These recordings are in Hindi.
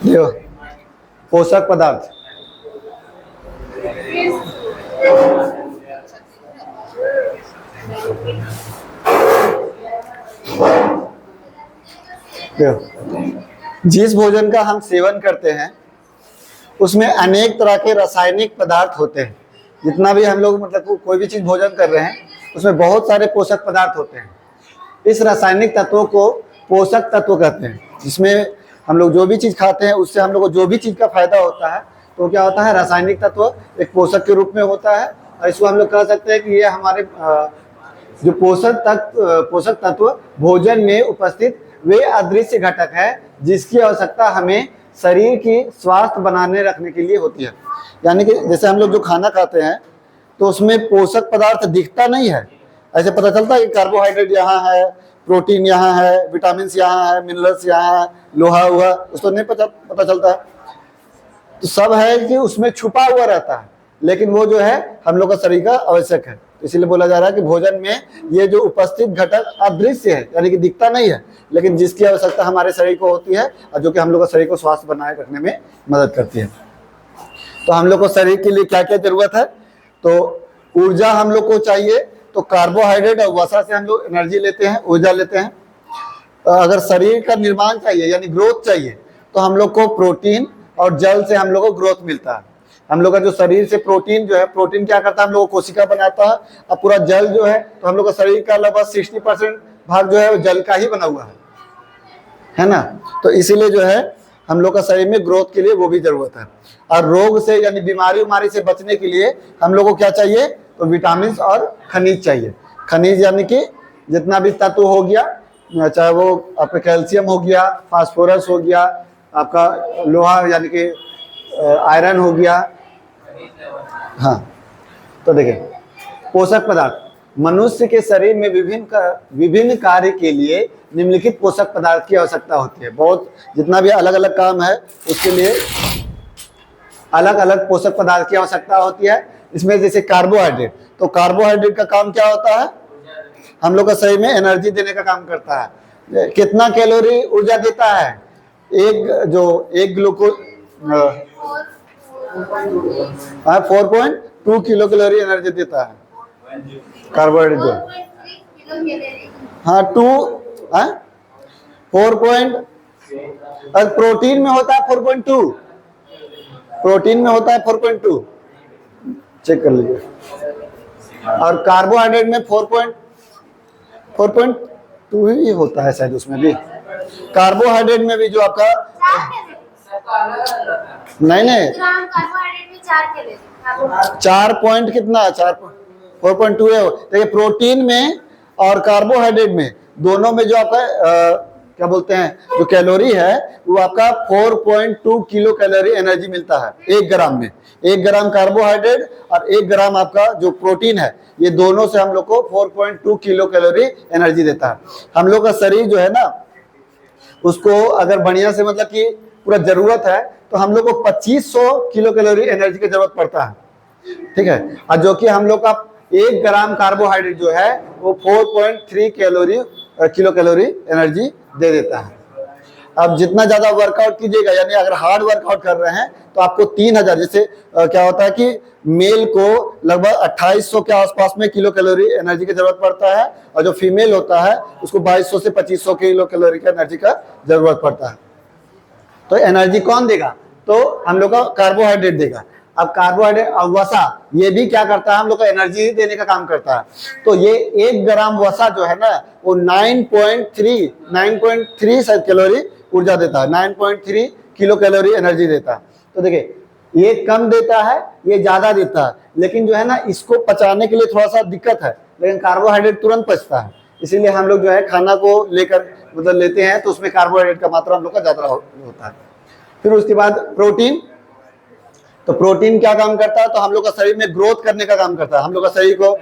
देखो पोषक पदार्थ, देखो जिस भोजन का हम सेवन करते हैं उसमें अनेक तरह के रासायनिक पदार्थ होते हैं। जितना भी हम लोग मतलब कोई भी चीज भोजन कर रहे हैं उसमें बहुत सारे पोषक पदार्थ होते हैं। इस रासायनिक तत्वों को पोषक तत्व कहते हैं। जिसमें हम लोग जो भी चीज खाते हैं उससे हम लोग को जो भी चीज का फायदा होता है तो क्या होता है, रासायनिक तत्व एक पोषक के रूप में होता है। और इसको हम लोग कह सकते हैं कि ये हमारे जो पोषक तत्व भोजन में उपस्थित वे अदृश्य घटक है जिसकी आवश्यकता हमें शरीर की स्वास्थ्य बनाने रखने के लिए होती है। यानी कि जैसे हम लोग जो खाना खाते हैं तो उसमें पोषक पदार्थ दिखता नहीं है, ऐसे पता चलता है कि कार्बोहाइड्रेट यहाँ है, प्रोटीन यहाँ है, विटामिन यहाँ है, मिनरल्स यहाँ है, लोहा हुआ, उसको नहीं पता चलता है। तो सब है कि उसमें छुपा हुआ रहता है, लेकिन वो जो है हम लोग का शरीर का आवश्यक है। इसीलिए बोला जा रहा है कि भोजन में ये जो उपस्थित घटक अदृश्य है, यानी कि दिखता नहीं है, लेकिन जिसकी आवश्यकता हमारे शरीर को होती है और जो कि हम लोग का शरीर को स्वास्थ्य बनाए रखने में मदद करती है। तो हम लोग को शरीर के लिए क्या क्या जरूरत है, तो ऊर्जा हम लोग को चाहिए। तो कार्बोहाइड्रेट और वसा से हम लोग एनर्जी लेते हैं, ऊर्जा लेते हैं। अगर शरीर का निर्माण चाहिए यानी ग्रोथ चाहिए तो हम लोग को प्रोटीन और जल से हम लोग को ग्रोथ मिलता है। हम लोग का जो शरीर से प्रोटीन जो है, प्रोटीन क्या करता है, हम लोग को कोशिका बनाता है। और पूरा जल जो है तो हम लोग का शरीर का लगभग 60% भाग जो है वो जल का ही बना हुआ है ना। तो इसीलिए जो है हम लोग का शरीर में ग्रोथ के लिए वो भी जरूरत है। और रोग से यानी बीमारी से बचने के लिए हम लोग को क्या चाहिए, तो विटामिन और खनिज चाहिए। खनिज यानी कि जितना भी तत्व हो गया, चाहे वो आपका कैल्शियम हो गया, फास्फोरस हो गया, आपका लोहा यानी कि आयरन हो गया। हाँ, तो देखिए पोषक पदार्थ मनुष्य के शरीर में विभिन्न कार्य के लिए निम्नलिखित पोषक पदार्थ की आवश्यकता होती है। बहुत जितना भी अलग अलग काम है उसके लिए अलग अलग पोषक पदार्थ की आवश्यकता होती है। इसमें जैसे कार्बोहाइड्रेट, तो कार्बोहाइड्रेट का काम क्या होता है, हम लोग का शरीर में एनर्जी देने का काम करता है। कितना कैलोरी ऊर्जा देता है, एक ग्लूकोज 4.2 किलो कैलोरी एनर्जी देता है कार्बोहाइड्रेट जो, हाँ 4 प्रोटीन में होता है 4.2, प्रोटीन में होता है 4.2, चेक कर लीजिए। और कार्बोहाइड्रेट में 4.2 ही होता है शायद, उसमें भी कार्बोहाइड्रेट में भी जो आपका नहीं 4 पॉइंट कितना है, 4.2 है। देखिए प्रोटीन में और कार्बोहाइड्रेट में दोनों में जो आपका क्या बोलते हैं जो कैलोरी है वो आपका 4.2 किलो कैलोरी एनर्जी मिलता है 1 ग्राम में। 1 ग्राम कार्बोहाइड्रेट और 1 ग्राम आपका जो प्रोटीन है, ये दोनों से हम लोग को 4.2 किलो कैलोरी एनर्जी देता है। हम लोग का शरीर जो है ना उसको अगर बढ़िया से मतलब कि पूरा जरूरत है तो हम लोग को 2500 किलो कैलोरी एनर्जी की जरूरत पड़ता है, ठीक है। और जो कि हम लोग का 1 ग्राम कार्बोहाइड्रेट जो है वो 4.3 किलो कैलोरी एनर्जी दे देता है। अब जितना ज्यादा वर्कआउट कीजिएगा, यानी अगर हार्ड वर्कआउट कर रहे हैं तो आपको 3000 जैसे क्या होता है कि मेल को लगभग 2800 के आसपास में किलो कैलोरी एनर्जी की जरूरत पड़ता है, और जो फीमेल होता है उसको 2200 से 2500 किलो कैलोरी का एनर्जी का जरूरत पड़ता है। तो एनर्जी कौन देगा, तो हम लोग का कार्बोहाइड्रेट देगा। अब कार्बोहाइड्रेट और वसा ये भी क्या करता है, हम लोग का एनर्जी देने का काम करता है। तो ये 1 ग्राम वसा जो है ना वो 9.3 कैलोरी ऊर्जा देता है, 9.3 किलो कैलोरी एनर्जी देता है। तो देखिए ये कम देता है, ये ज्यादा देता है, लेकिन जो है ना इसको पचाने के लिए थोड़ा सा दिक्कत है, लेकिन कार्बोहाइड्रेट तुरंत पचता है। इसीलिए हम लोग जो है खाना को लेकर मतलब लेते हैं तो उसमें कार्बोहाइड्रेट का मात्रा हम लोग का ज्यादा होता है। फिर उसके बाद प्रोटीन, तो प्रोटीन क्या काम करता है, तो हम लोग का शरीर में ग्रोथ करने का काम करता है। हम लोग का शरीर को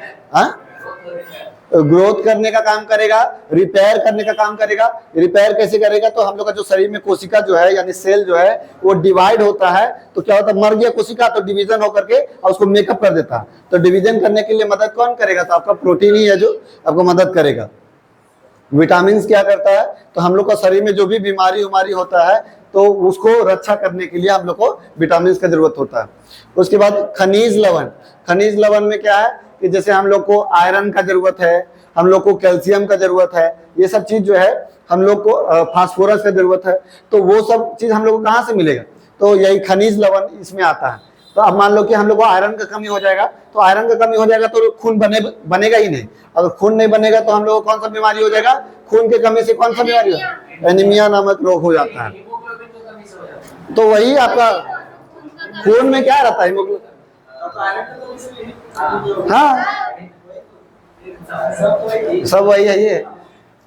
ग्रोथ करने का काम करेगा, रिपेयर करने का काम करेगा। रिपेयर कैसे करेगा? तो हम लोग का जो शरीर में कोशिका जो है यानी सेल जो है वो डिवाइड होता है, तो क्या होता है, मर गया कोशिका तो डिवीजन होकर के और उसको मेकअप कर देता है। तो डिवीजन करने के लिए मदद कौन करेगा? तो आपका प्रोटीन ही है जो आपको मदद करेगा। विटामिन क्या करता है? तो हम लोग का शरीर में जो भी बीमारी उमारी होता है तो उसको रक्षा करने के लिए हम लोग को विटामिन का जरूरत होता है। उसके बाद खनिज लवण। खनिज लवण में क्या है कि जैसे हम लोग को आयरन का जरूरत है, हम लोग को कैल्शियम का जरूरत है, ये सब चीज जो है हम लोग को फास्फोरस का जरूरत है। तो वो सब चीज हम लोग को कहाँ से मिलेगा? तो यही खनिज लवण इसमें आता है। तो अब मान लो कि हम लोग को आयरन का कमी हो जाएगा, तो आयरन का कमी हो जाएगा तो खून बनेगा ही नहीं। अगर खून नहीं बनेगा तो हम लोग को कौन सा बीमारी हो जाएगा? खून की कमी से कौन सा बीमारी हो? एनीमिया नामक रोग हो जाता है। तो वही आपका खून में क्या रहता है? हीमोग्लोबिन। हाँ, सब वही है ये।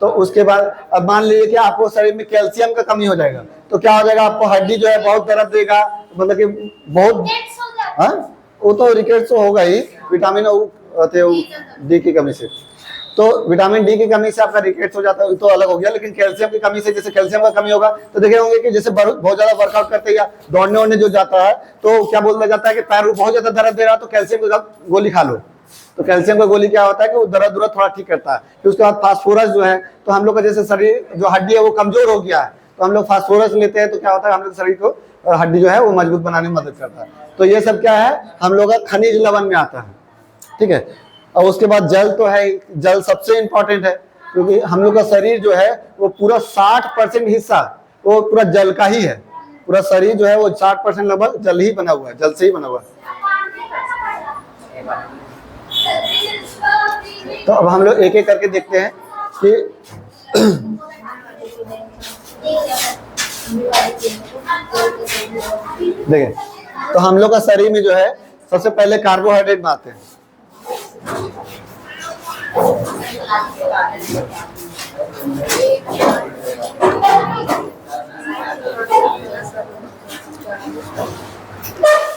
तो उसके बाद अब मान लीजिए कि आपको शरीर में कैल्शियम का कमी हो जाएगा, तो क्या हो जाएगा? आपको हड्डी जो है बहुत दर्द देगा, मतलब कि बहुत, हाँ वो तो रिकेट्स तो होगा ही विटामिन डी की कमी से। तो विटामिन डी की कमी से आपका रिकेट्स हो जाता है तो अलग हो गया। लेकिन कैल्शियम की कमी से, जैसे कैल्शियम का कमी होगा तो देखे होंगे कि जैसे बहुत ज्यादा वर्कआउट करते हैं या दौड़ने वोड़ने जो जाता है तो क्या बोला जाता है कि पैर बहुत ज्यादा दर्द दे रहा है तो कैल्शियम का गोली खा लो। तो कैल्शियम का गोली क्या होता है कि वो दर्द थोड़ा ठीक करता है। फिर उसके बाद फास्फोरस जो है, तो हम लोग का जैसे शरीर जो हड्डी है वो कमजोर हो गया है तो हम लोग फास्फोरस लेते हैं, तो क्या होता है हम लोग शरीर को हड्डी जो है वो मजबूत बनाने में मदद करता है। तो ये सब क्या है? हम लोग का खनिज लवण में आता है। ठीक है। और उसके बाद जल तो है, जल सबसे इंपॉर्टेंट है क्योंकि हम लोग का शरीर जो है वो पूरा 60% हिस्सा वो पूरा जल का ही है। पूरा शरीर जो है वो 60% लगभग जल ही बना हुआ है, जल से ही बना हुआ है। तो अब हम लोग एक एक करके देखते हैं कि देखिए, तो हम लोग का शरीर में जो है सबसे पहले कार्बोहाइड्रेट बनाते हैं।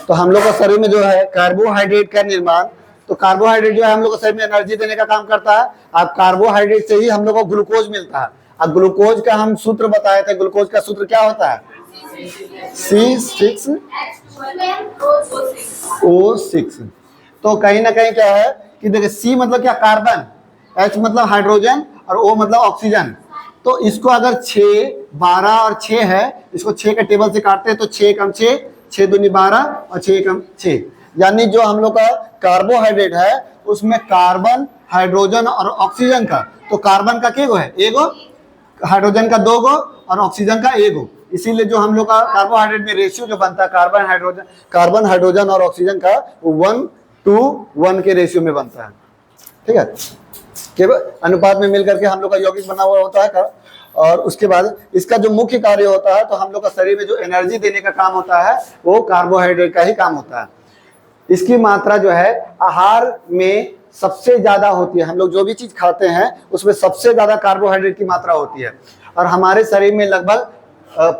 तो हम लोग का शरीर में जो है कार्बोहाइड्रेट का निर्माण, तो कार्बोहाइड्रेट जो है हम लोग के शरीर में एनर्जी देने का काम करता है। अब कार्बोहाइड्रेट से ही हम लोग को ग्लूकोज मिलता है। अब ग्लूकोज का हम सूत्र बताए थे, ग्लूकोज का सूत्र क्या होता है? C6O6। तो कहीं ना कहीं क्या है कि देखिए C मतलब क्या? कार्बन, H मतलब हाइड्रोजन और O मतलब ऑक्सीजन। तो इसको अगर 6, 12 और 6 है, इसको 6 के टेबल से काटते हैं तो 6 कम 6, 6 दूनी 12 और 6 कम 6, यानी जो हम लोग का कार्बोहाइड्रेट है उसमें कार्बन, हाइड्रोजन और ऑक्सीजन का, तो कार्बन का कितने है? एक गो, हाइड्रोजन का 2 गो और ऑक्सीजन का 1 गो। इसीलिए जो हम लोग का कार्बोहाइड्रेट में रेशियो जो बनता है कार्बन हाइड्रोजन और ऑक्सीजन का 1:1 के रेशियो में बनता है। ठीक है, केवल अनुपात में मिलकर के हम लोग का यौगिक बना हुआ होता है। और उसके बाद इसका जो मुख्य कार्य होता है, तो हम लोग का शरीर में जो एनर्जी देने का काम होता है वो कार्बोहाइड्रेट का ही काम होता है। इसकी मात्रा जो है आहार में सबसे ज्यादा होती है। हम लोग जो भी चीज खाते हैं उसमें सबसे ज्यादा कार्बोहाइड्रेट की मात्रा होती है। और हमारे शरीर में लगभग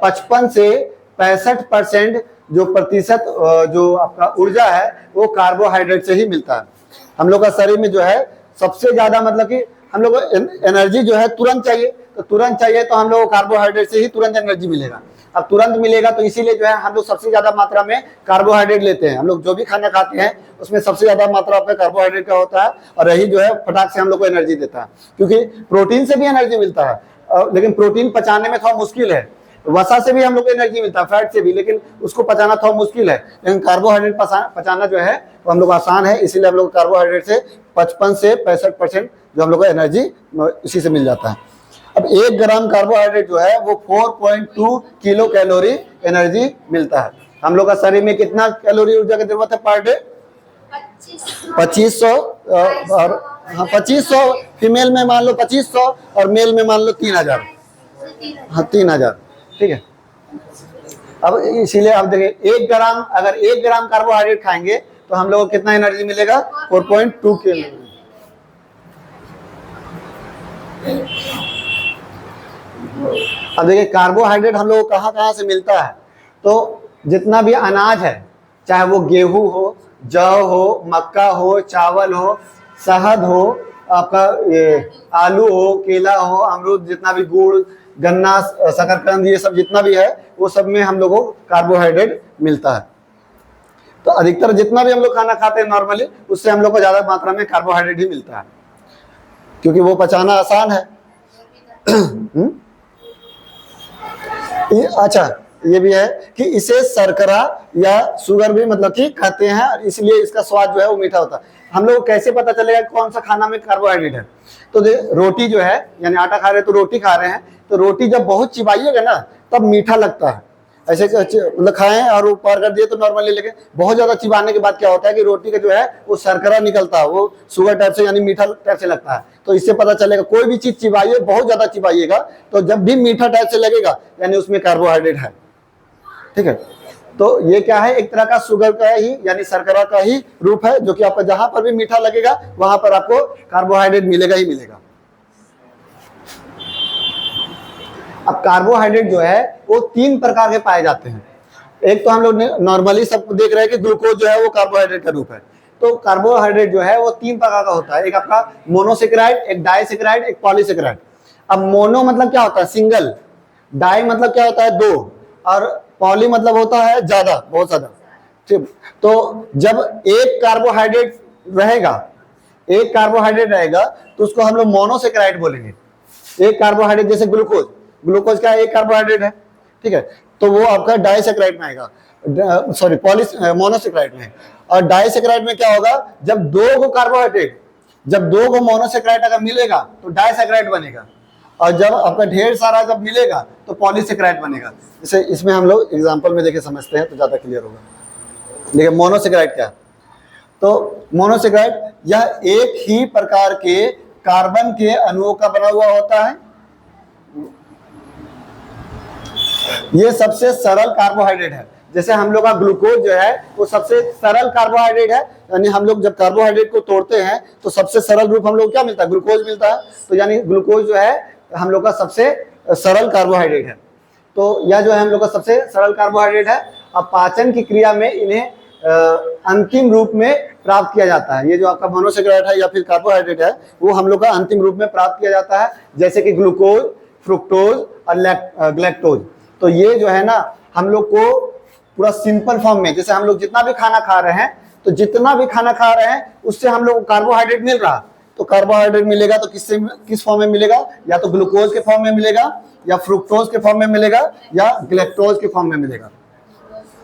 55 से 65% जो प्रतिशत जो आपका ऊर्जा है वो कार्बोहाइड्रेट से ही मिलता है। हम लोग का शरीर में जो है सबसे ज्यादा, मतलब कि हम लोग को एनर्जी जो है तुरंत चाहिए, तो तुरंत चाहिए तो हम लोग को कार्बोहाइड्रेट से ही तुरंत एनर्जी मिलेगा। अब तुरंत मिलेगा तो इसीलिए जो है हम लोग सबसे ज्यादा मात्रा में कार्बोहाइड्रेट लेते हैं। हम लोग जो भी खाना खाते हैं उसमें सबसे ज्यादा मात्रा पे कार्बोहाइड्रेट का होता है और यही जो है फटाक से हम लोग को एनर्जी देता है। क्योंकि प्रोटीन से भी एनर्जी मिलता है, लेकिन प्रोटीन पचाने में थोड़ा मुश्किल है। वसा से भी हम लोग को एनर्जी मिलता है, फैट से भी, लेकिन उसको पचाना थोड़ा मुश्किल है। लेकिन कार्बोहाइड्रेट पचाना जो है वो हम लोग आसान है, इसीलिए हम लोग कार्बोहाइड्रेट से 55 से 65% जो हम लोग को एनर्जी इसी से मिल जाता है। अब 1 ग्राम कार्बोहाइड्रेट जो है वो 4.2 किलो कैलोरी एनर्जी मिलता है। हम लोग का शरीर में कितना कैलोरी ऊर्जा की जरूरत है पर डे? 2500। और हाँ 2500, फीमेल में मान लो 2500 और मेल में मान लो 3000। हाँ 3000। ठीक है। अब इसीलिए आप देखिए 1 ग्राम, अगर 1 ग्राम कार्बोहाइड्रेट खाएंगे तो हम लोग को कितना एनर्जी मिलेगा? 4.2 किलो। अब देखिए कार्बोहाइड्रेट हम लोग को कहाँ कहाँ से मिलता है? तो जितना भी अनाज है, चाहे वो गेहूं हो, जौ हो, मक्का हो, चावल हो, शहद हो आपका ये आलू हो, केला हो, अमरूद, जितना भी गुड़, गन्ना, शकरकंद, ये सब जितना भी है वो सब में हम लोगों को कार्बोहाइड्रेट मिलता है। तो अधिकतर जितना भी हम लोग खाना खाते हैं नॉर्मली, उससे हम लोग को ज्यादा मात्रा में कार्बोहाइड्रेट ही मिलता है, क्योंकि वो पचाना आसान है। अच्छा, ये भी है कि इसे शर्करा या शुगर भी मतलब कि कहते हैं, और इसलिए इसका स्वाद जो है वो मीठा होता है। हम लोग कैसे पता चलेगा कौन सा खाना में कार्बोहाइड्रेट है? तो रोटी जो है, यानी आटा खा रहे हैं तो रोटी खा रहे हैं, तो रोटी जब बहुत चिबाइएगा ना तब मीठा लगता है। ऐसे मतलब खाएं और वो पार कर दिए तो नॉर्मली, लेकिन बहुत ज्यादा चिबाने के बाद क्या होता है कि रोटी का जो है वो शर्करा निकलता है, वो शुगर टाइप से यानी मीठा टाइप से लगता है। तो इससे पता चलेगा कोई भी चीज चिबाइए, बहुत ज्यादा चिबाइएगा तो जब भी मीठा टाइप से लगेगा यानी उसमें कार्बोहाइड्रेट है। ठीक है, तो ये क्या है, एक तरह का शुगर का ही यानी शर्करा का ही रूप है, जो कि आपको जहां पर भी मीठा लगेगा वहां पर आपको कार्बोहाइड्रेट मिलेगा ही मिलेगा। अब कार्बोहाइड्रेट जो है वो 3 प्रकार के पाए जाते हैं। एक तो हम लोग नॉर्मली सब देख रहे हैं कि ग्लूकोज जो है वो कार्बोहाइड्रेट का रूप है। तो कार्बोहाइड्रेट जो है वो 3 प्रकार का होता है, एक आपका मोनोसेकेराइड, एक डाइसेकेराइड, एक पॉलीसेकेराइड। अब मोनो मतलब क्या होता है, सिंगल, डाई मतलब क्या होता है, 2, और पॉली मतलब होता है ज्यादा, बहुत ज्यादा। ठीक, तो जब एक कार्बोहाइड्रेट रहेगा तो उसको हम लोग मोनोसेकेराइड बोलेंगे। एक कार्बोहाइड्रेट जैसे ग्लूकोज का एक कार्बोहाइड्रेट है, ठीक है, तो वो आपका डाइसेकेराइड में आएगा, सॉरी मोनोसेकेराइड में। और डाइसेकेराइड में क्या होगा, जब 2 को मोनोसेकेराइड अगर मिलेगा तो डाइसेकेराइड बनेगा, और जब आपका ढेर सारा जब मिलेगा तो पॉलीसेकेराइड बनेगा। जैसे इसमें हम लोग एग्जांपल में देखे समझते हैं तो ज्यादा क्लियर होगा। देखिए मोनोसेकेराइड क्या, तो मोनोसेकेराइड यह एक ही प्रकार के कार्बन के अणुओं का बना हुआ होता है। ये सबसे सरल कार्बोहाइड्रेट है। जैसे हम लोग का ग्लूकोज जो है वो सबसे सरल कार्बोहाइड्रेट है, यानी हम लोग जब कार्बोहाइड्रेट को तोड़ते हैं तो सबसे सरल रूप हम लोग क्या मिलता है, ग्लूकोज मिलता है। तो यानी ग्लूकोज जो है हम लोग का सबसे सरल कार्बोहाइड्रेट है। तो यह जो है हम लोग का सबसे सरल कार्बोहाइड्रेट है। अब पाचन की क्रिया में इन्हें अंतिम रूप में प्राप्त किया जाता है। ये जो आपका मोनोसेकेराइड है या फिर कार्बोहाइड्रेट है वो हम लोग का अंतिम रूप में प्राप्त किया जाता है, जैसे कि ग्लूकोज, फ्रुक्टोज और ग्लैक्टोज। तो ये जो है ना हम लोग को पूरा सिंपल फॉर्म में, जैसे हम लोग जितना भी खाना खा रहे हैं तो जितना भी खाना खा रहे हैं उससे हम लोग को कार्बोहाइड्रेट मिल रहा है। तो कार्बोहाइड्रेट मिलेगा तो किस फॉर्म में मिलेगा, या तो ग्लूकोज के फॉर्म में मिलेगा, या फ्रुक्टोज के फॉर्म में मिलेगा, या ग्लैक्टोज के फॉर्म में मिलेगा।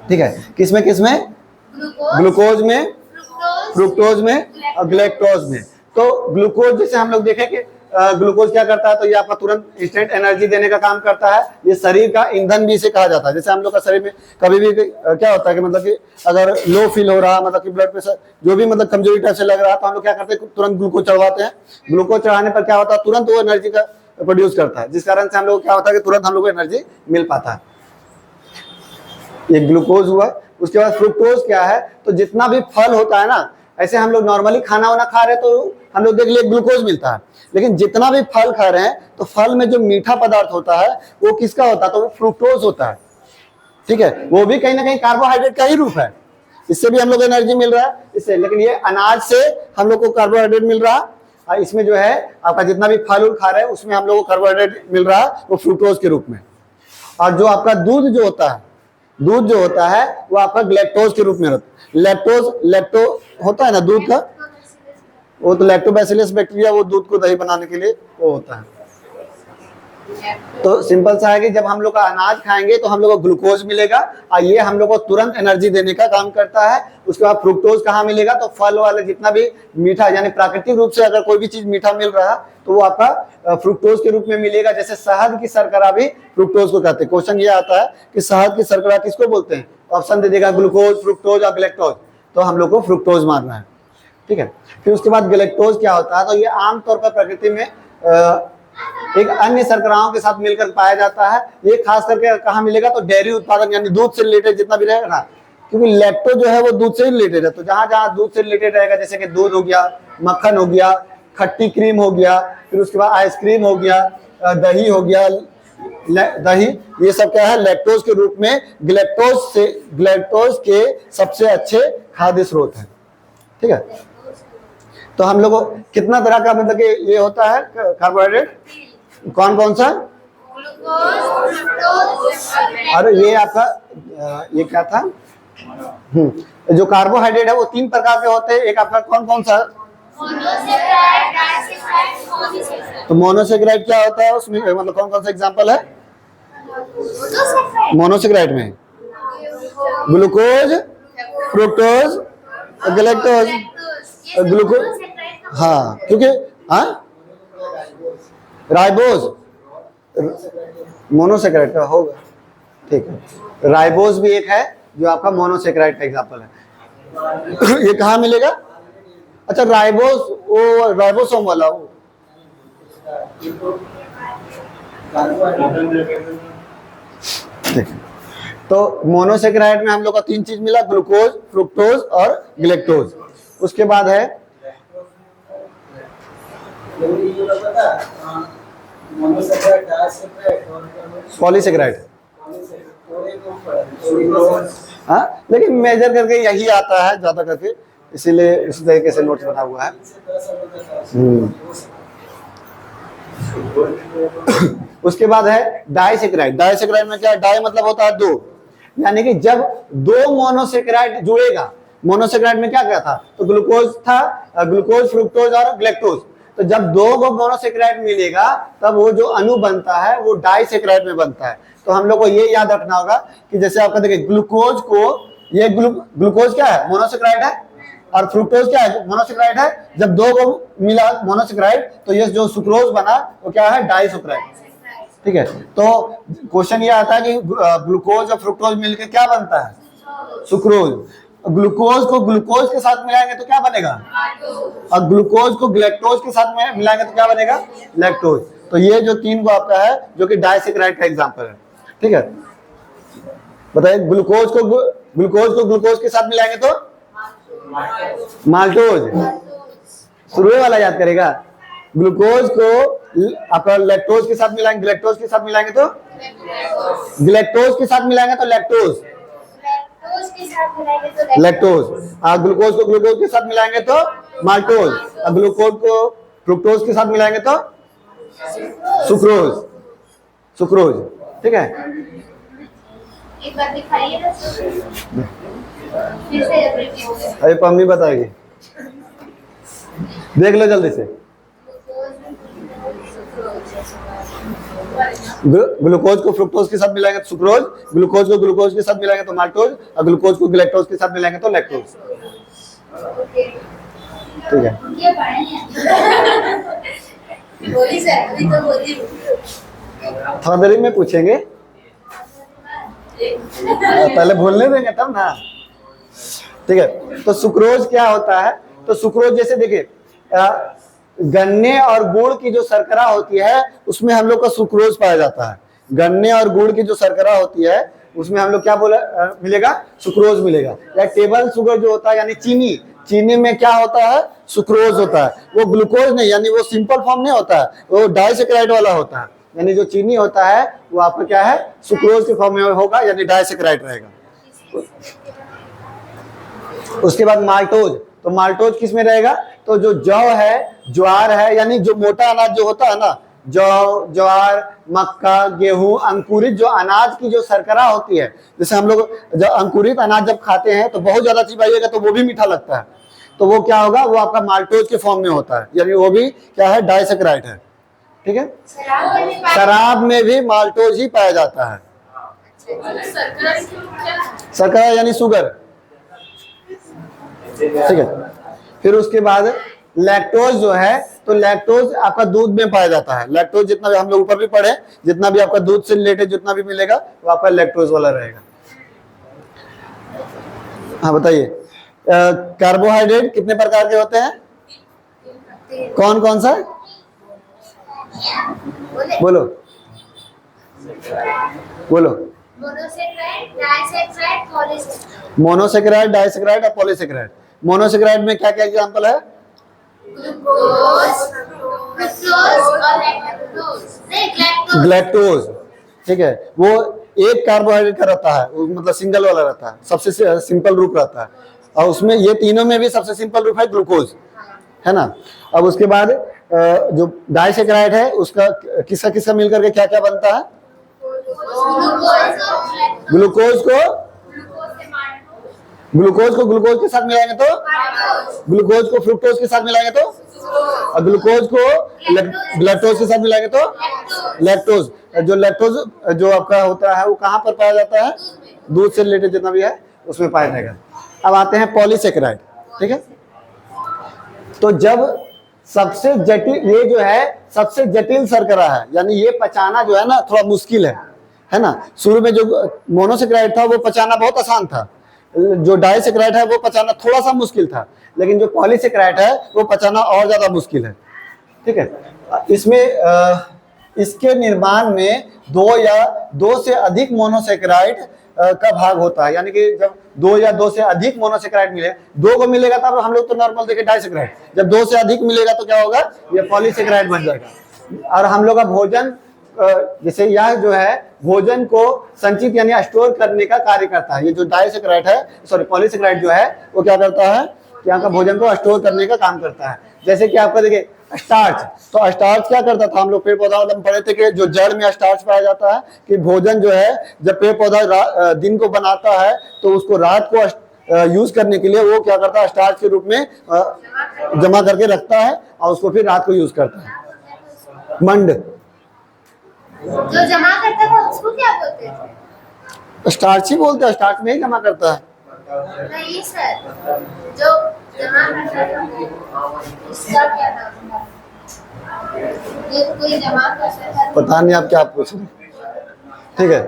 ठीक है, किसमें ग्लूकोज में, फ्रुक्टोज में और ग्लैक्टोज में। तो ग्लूकोज जैसे हम लोग देखें कि ग्लूकोज क्या करता है, तो ये आपका तुरंत इंस्टेंट एनर्जी देने का काम करता है। ये शरीर का ईंधन भी इसे कहा जाता है। जैसे हम लोग का शरीर में कभी भी क्या होता है कि मतलब कि अगर लो फील हो रहा, मतलब कि ब्लड प्रेशर जो भी मतलब कमजोरी टाइप से लग रहा है, तो हम लोग क्या करते हैं, तुरंत ग्लूकोज चढ़वाते हैं। ग्लूकोज चढ़ाने पर क्या होता है, तुरंत वो एनर्जी का प्रोड्यूस करता है, जिस कारण से हम लोग क्या होता है कि तुरंत हम लोग को एनर्जी मिल पाता है। ये ग्लूकोज हुआ। उसके बाद फ्रुक्टोज क्या है, तो जितना भी फल होता है ना, ऐसे हम लोग नॉर्मली खाना वाना खा रहे हैं तो हम लोग देख लिए ग्लूकोज मिलता है, लेकिन जितना भी फल खा रहे हैं तो फल में जो मीठा पदार्थ होता है वो किसका होता है, तो वो फ्रुक्टोज होता है। ठीक है, वो भी कहीं ना कहीं कार्बोहाइड्रेट का ही रूप है। इससे भी हम लोग को एनर्जी मिल रहा है इससे, लेकिन ये अनाज से हम लोग को कार्बोहाइड्रेट मिल रहा है, और इसमें जो है आपका जितना भी फल खा रहे हैं उसमें हम लोग को कार्बोहाइड्रेट मिल रहा है वो फ्रुक्टोज के रूप में। और जो आपका दूध जो होता है वो आपका ग्लैक्टोज के रूप में होता है। लैक्टो होता है ना दूध का, वो तो लैक्टोबैसिलस बैक्टीरिया, वो दूध को दही बनाने के लिए वो होता है। तो सिंपल सा है कि जब हम लोग का अनाज खाएंगे तो हम लोग को ग्लूकोज मिलेगा, और ये हम लोग को तुरंत एनर्जी देने का काम करता है। उसके बाद फ्रुक्टोज कहाँ मिलेगा, तो फल वाले जितना भी मीठा, यानी प्राकृतिक रूप से अगर कोई भी चीज मीठा मिल रहा है तो वो आपका फ्रुक्टोज के रूप में मिलेगा। जैसे शहद की शर्करा भी फ्रुक्टोज को कहते हैं। क्वेश्चन ये आता है कि शहद की शर्करा किसको बोलते हैं, ऑप्शन दे देगा ग्लूकोज, फ्रुक्टोज और ग्लैक्टोज, तो हम लोग को फ्रुक्टोज मानना है। ठीक है, फिर उसके बाद ग्लैक्टोज क्या होता है, तो ये आमतौर पर प्रकृति में एक अन्य शर्कराओं के साथ मिलकर पाया जाता है। ये खास करके कहाँ मिलेगा, तो डेयरी उत्पादन यानी दूध से रिलेटेड जितना भी रहेगा ना, क्योंकि लैक्टो जो है वो दूध से रिलेटेड है। तो जहां जहां दूध से रिलेटेड रहेगा, जैसे कि दूध हो गया, मक्खन हो गया, खट्टी क्रीम हो गया, फिर उसके बाद आइसक्रीम हो गया, दही हो गया, दही, ये सब क्या है, लैक्टोज के रूप में ग्लैक्टोज के सबसे अच्छे खाद्य स्रोत है। ठीक है, तो हम लोग को कितना तरह का मतलब कि ये होता है कार्बोहाइड्रेट, कौन कौन सा? अरे ये आपका ये क्या था? जो कार्बोहाइड्रेट है वो 3 प्रकार के होते हैं। एक आपका कौन कौन सा? तो मोनोसेक्राइड क्या होता है उसमें, मतलब कौन कौन सा एग्जांपल है मोनोसेक्राइड में? ग्लूकोज, फ्रुक्टोज, गैलेक्टोज, ग्लूकोज, हाँ क्योंकि हाँ राइबोज मोनोसेक्राइड का होगा, ठीक है। राइबोज भी एक है जो आपका मोनोसेक्राइड का एग्जांपल है। ये कहाँ मिलेगा? अच्छा राइबोज, वो राइबोसोम वाला वो, ठीक है। तो मोनोसेक्राइड में हम लोग का 3 चीज मिला, ग्लूकोज, फ्रुक्टोज और ग्लैक्टोज। उसके बाद है पॉलीसेक्राइड। हाँ लेकिन मेजर करके यही आता है ज्यादा करके, इसीलिए इस तरीके से नोट्स बना हुआ है। उसके बाद है डाइसेक्राइड। डाइसेक्राइड में क्या है? डाई मतलब होता है 2, यानी कि जब 2 मोनोसेक्राइड जुड़ेगा। मोनोसेक्राइड में क्या क्या था? तो ग्लूकोज था, ग्लूकोज, फ्रुक्टोज और ग्लैक्टोज। तो जब 2 को मोनोसेक्राइड मिलेगा तब वो जो अणु बनता है वो डाइसेक्राइड में बनता है। तो हम लोग को ये याद रखना होगा कि जैसे आपका देखिए ग्लूकोज को, ये ग्लूकोज क्या है? मोनोसेक्राइड है, और फ्रुक्टोज क्या है? मोनोसेक्राइड है। जब 2 को मिला मोनोसेक्राइड तो ये जो सुक्रोज बना वो क्या है? डाइसेक्राइड, ठीक है। तो क्वेश्चन ये आता है कि ग्लूकोज और फ्रुक्टोज मिलकर क्या बनता है? सुक्रोज। ग्लूकोज को ग्लूकोज के साथ मिलाएंगे तो क्या बनेगा? और ग्लूकोज को ग्लैक्टोज के साथ में मिलाएंगे तो क्या बनेगा? लैक्टोज। तो ये जो 3 को आपका है जो कि डाइसेक्राइड का एग्जांपल है, ठीक है। बताइए ग्लूकोज को ग्लूकोज के साथ मिलाएंगे तो माल्टोज। शुरू वाला याद करेगा। ग्लूकोज को आपका लैक्टोज के साथ मिलाएंगे, ग्लैक्टोज के साथ मिलाएंगे तो ग्लैक्टोज के साथ मिलाएंगे तो लैक्टोज, लैक्टोज। ग्लूकोज को ग्लूकोज के साथ मिलाएंगे तो माल्टोज, और ग्लूकोज को फ्रुक्टोज के साथ मिलाएंगे तो सुक्रोज, सुक्रोज, ठीक है। एक बार दिखाइए ना, फिर से अरे पम्मी बताएगी, देख लो जल्दी से। ग्लूकोज को फ्रुक्टोज के साथ मिलाएंगे तो सुक्रोज, ग्लूकोज को ग्लूकोज के साथ मिलाएंगे तो माल्टोज, और ग्लूकोज को ग्लैक्टोज के साथ मिलाएंगे तो लैक्टोज, ठीक है। ये बोली सर, अभी तो बोली थोड़ा देरी में पूछेंगे, पहले बोलने देंगे तब ना, ठीक है। तो सुक्रोज क्या होता है? तो सुक्रोज जैसे देखिए गन्ने और गुड़ की जो शर्करा होती है उसमें हम लोग का सुक्रोज पाया जाता है। गन्ने और गुड़ की जो शर्करा होती है उसमें हम लोग क्या मिलेगा? सुक्रोज मिलेगा। या टेबल शुगर जो होता है यानी चीनी, चीनी में क्या होता है? सुक्रोज होता है। वो ग्लूकोज नहीं, यानी वो सिंपल फॉर्म नहीं होता है, वो डाइसेक्राइड वाला होता है। यानी जो चीनी होता है वो आपका क्या है? सुक्रोज के फॉर्म में होगा, यानी डाइसेक्राइड रहेगा। उसके बाद माल्टोज। तो माल्टोज किस में रहेगा? तो जो जौ है, ज्वार है, यानी जो मोटा अनाज जो होता है ना, जौ, ज्वार, मक्का, गेहूं, अंकुरित जो अनाज की जो शर्करा होती है, जैसे हम लोग जब अंकुरित अनाज जब खाते हैं तो बहुत ज्यादा चिबाइएगा तो वो भी मीठा लगता है, तो वो क्या होगा? वो आपका माल्टोज के फॉर्म में होता है, यानी वो भी क्या है? डाइसेक्राइड है, ठीक है। शराब में भी माल्टोज ही पाया जाता है। शर्करा यानी शुगर, ठीक है। फिर उसके बाद लैक्टोज जो है, तो लैक्टोज आपका दूध में पाया जाता है। लैक्टोज जितना भी हम लोग ऊपर भी पढ़े, जितना भी आपका दूध से रिलेटेड जितना भी मिलेगा वो आपका लैक्टोज वाला रहेगा। हाँ बताइए कार्बोहाइड्रेट कितने प्रकार के होते हैं? कौन कौन सा? बोलो बोलो। मोनोसेक्राइड, डाइसेक्राइड और पॉलीसेक्राइड। मोनोसेक्राइड में क्या क्या एग्जांपल है? ग्लैक्टोज, ठीक है। वो एक कार्बोहाइड्रेट का रहता है, वो मतलब सिंगल वाला रहता है, सबसे सिंपल रूप रहता है, और उसमें ये तीनों में भी सबसे सिंपल रूप है ग्लूकोज, है ना। अब उसके बाद जो डाइसेक्राइड है उसका किसका किसका मिलकर के क्या क्या बनता है? ग्लूकोज को ग्लूकोज के साथ मिलाएंगे तो ग्लूकोज को फ्रुक्टोज के साथ मिलाएंगे तो, और ग्लूकोज को लैक्टोज के साथ मिलाएंगे तो लैक्टोज। जो लैक्टोज जो आपका होता है वो कहाँ पर पाया जाता है? दूध से रिलेटेड जितना भी है उसमें पाया जाएगा। अब आते हैं पॉलीसेकेराइड, ठीक है। तो जब सबसे जटिल, ये जो है सबसे जटिल शर्करा है, यानी ये पचाना जो है ना थोड़ा मुश्किल है ना। शुरू में जो मोनोसेकेराइड था वो पचाना बहुत आसान था, जो डाइसेकेराइड है वो पचाना थोड़ा सा मुश्किल था, लेकिन जो पॉलीसेकेराइड है वो पचाना और ज्यादा मुश्किल है, ठीक है। इसमें इसके निर्माण में दो से अधिक मोनोसेकेराइड का भाग होता है, यानी कि जब दो या दो से अधिक मोनोसेकेराइड मिले, दो को मिलेगा तब हम लोग तो नॉर्मल देखे डाइसेकेराइड, जब दो से अधिक मिलेगा तो क्या होगा? ये पॉलीसेकेराइड बन जाएगा। और हम लोग का भोजन जैसे यह जो है भोजन को संचित यानी स्टोर करने का कार्य करता है। ये जो डाइसेकेराइड है, सॉरी पॉलीसेकेराइड जो है वो क्या करता है कि यहाँ का भोजन को स्टोर करने का काम करता है। जैसे कि आपका देखिए स्टार्च, तो स्टार्च क्या करता था? हम लोग पेड़ पौधा में पढ़े थे कि जो जड़ में स्टार्च पाया जाता है, कि भोजन जो है जब पेड़ पौधा दिन को बनाता है तो उसको रात को यूज करने के लिए वो क्या करता है? स्टार्च के रूप में जमा करके रखता है और उसको फिर रात को यूज करता है। मंड जो जमा करता था उसको क्या बोलते थे? स्टार्च ही बोलते हैं, स्टार्च में ही जमा करता है। नहीं सर, जो जमा करता था उसका क्या नाम था? जो कोई जमा करता था, पता नहीं आप क्या पूछ रहे हैं, ठीक है।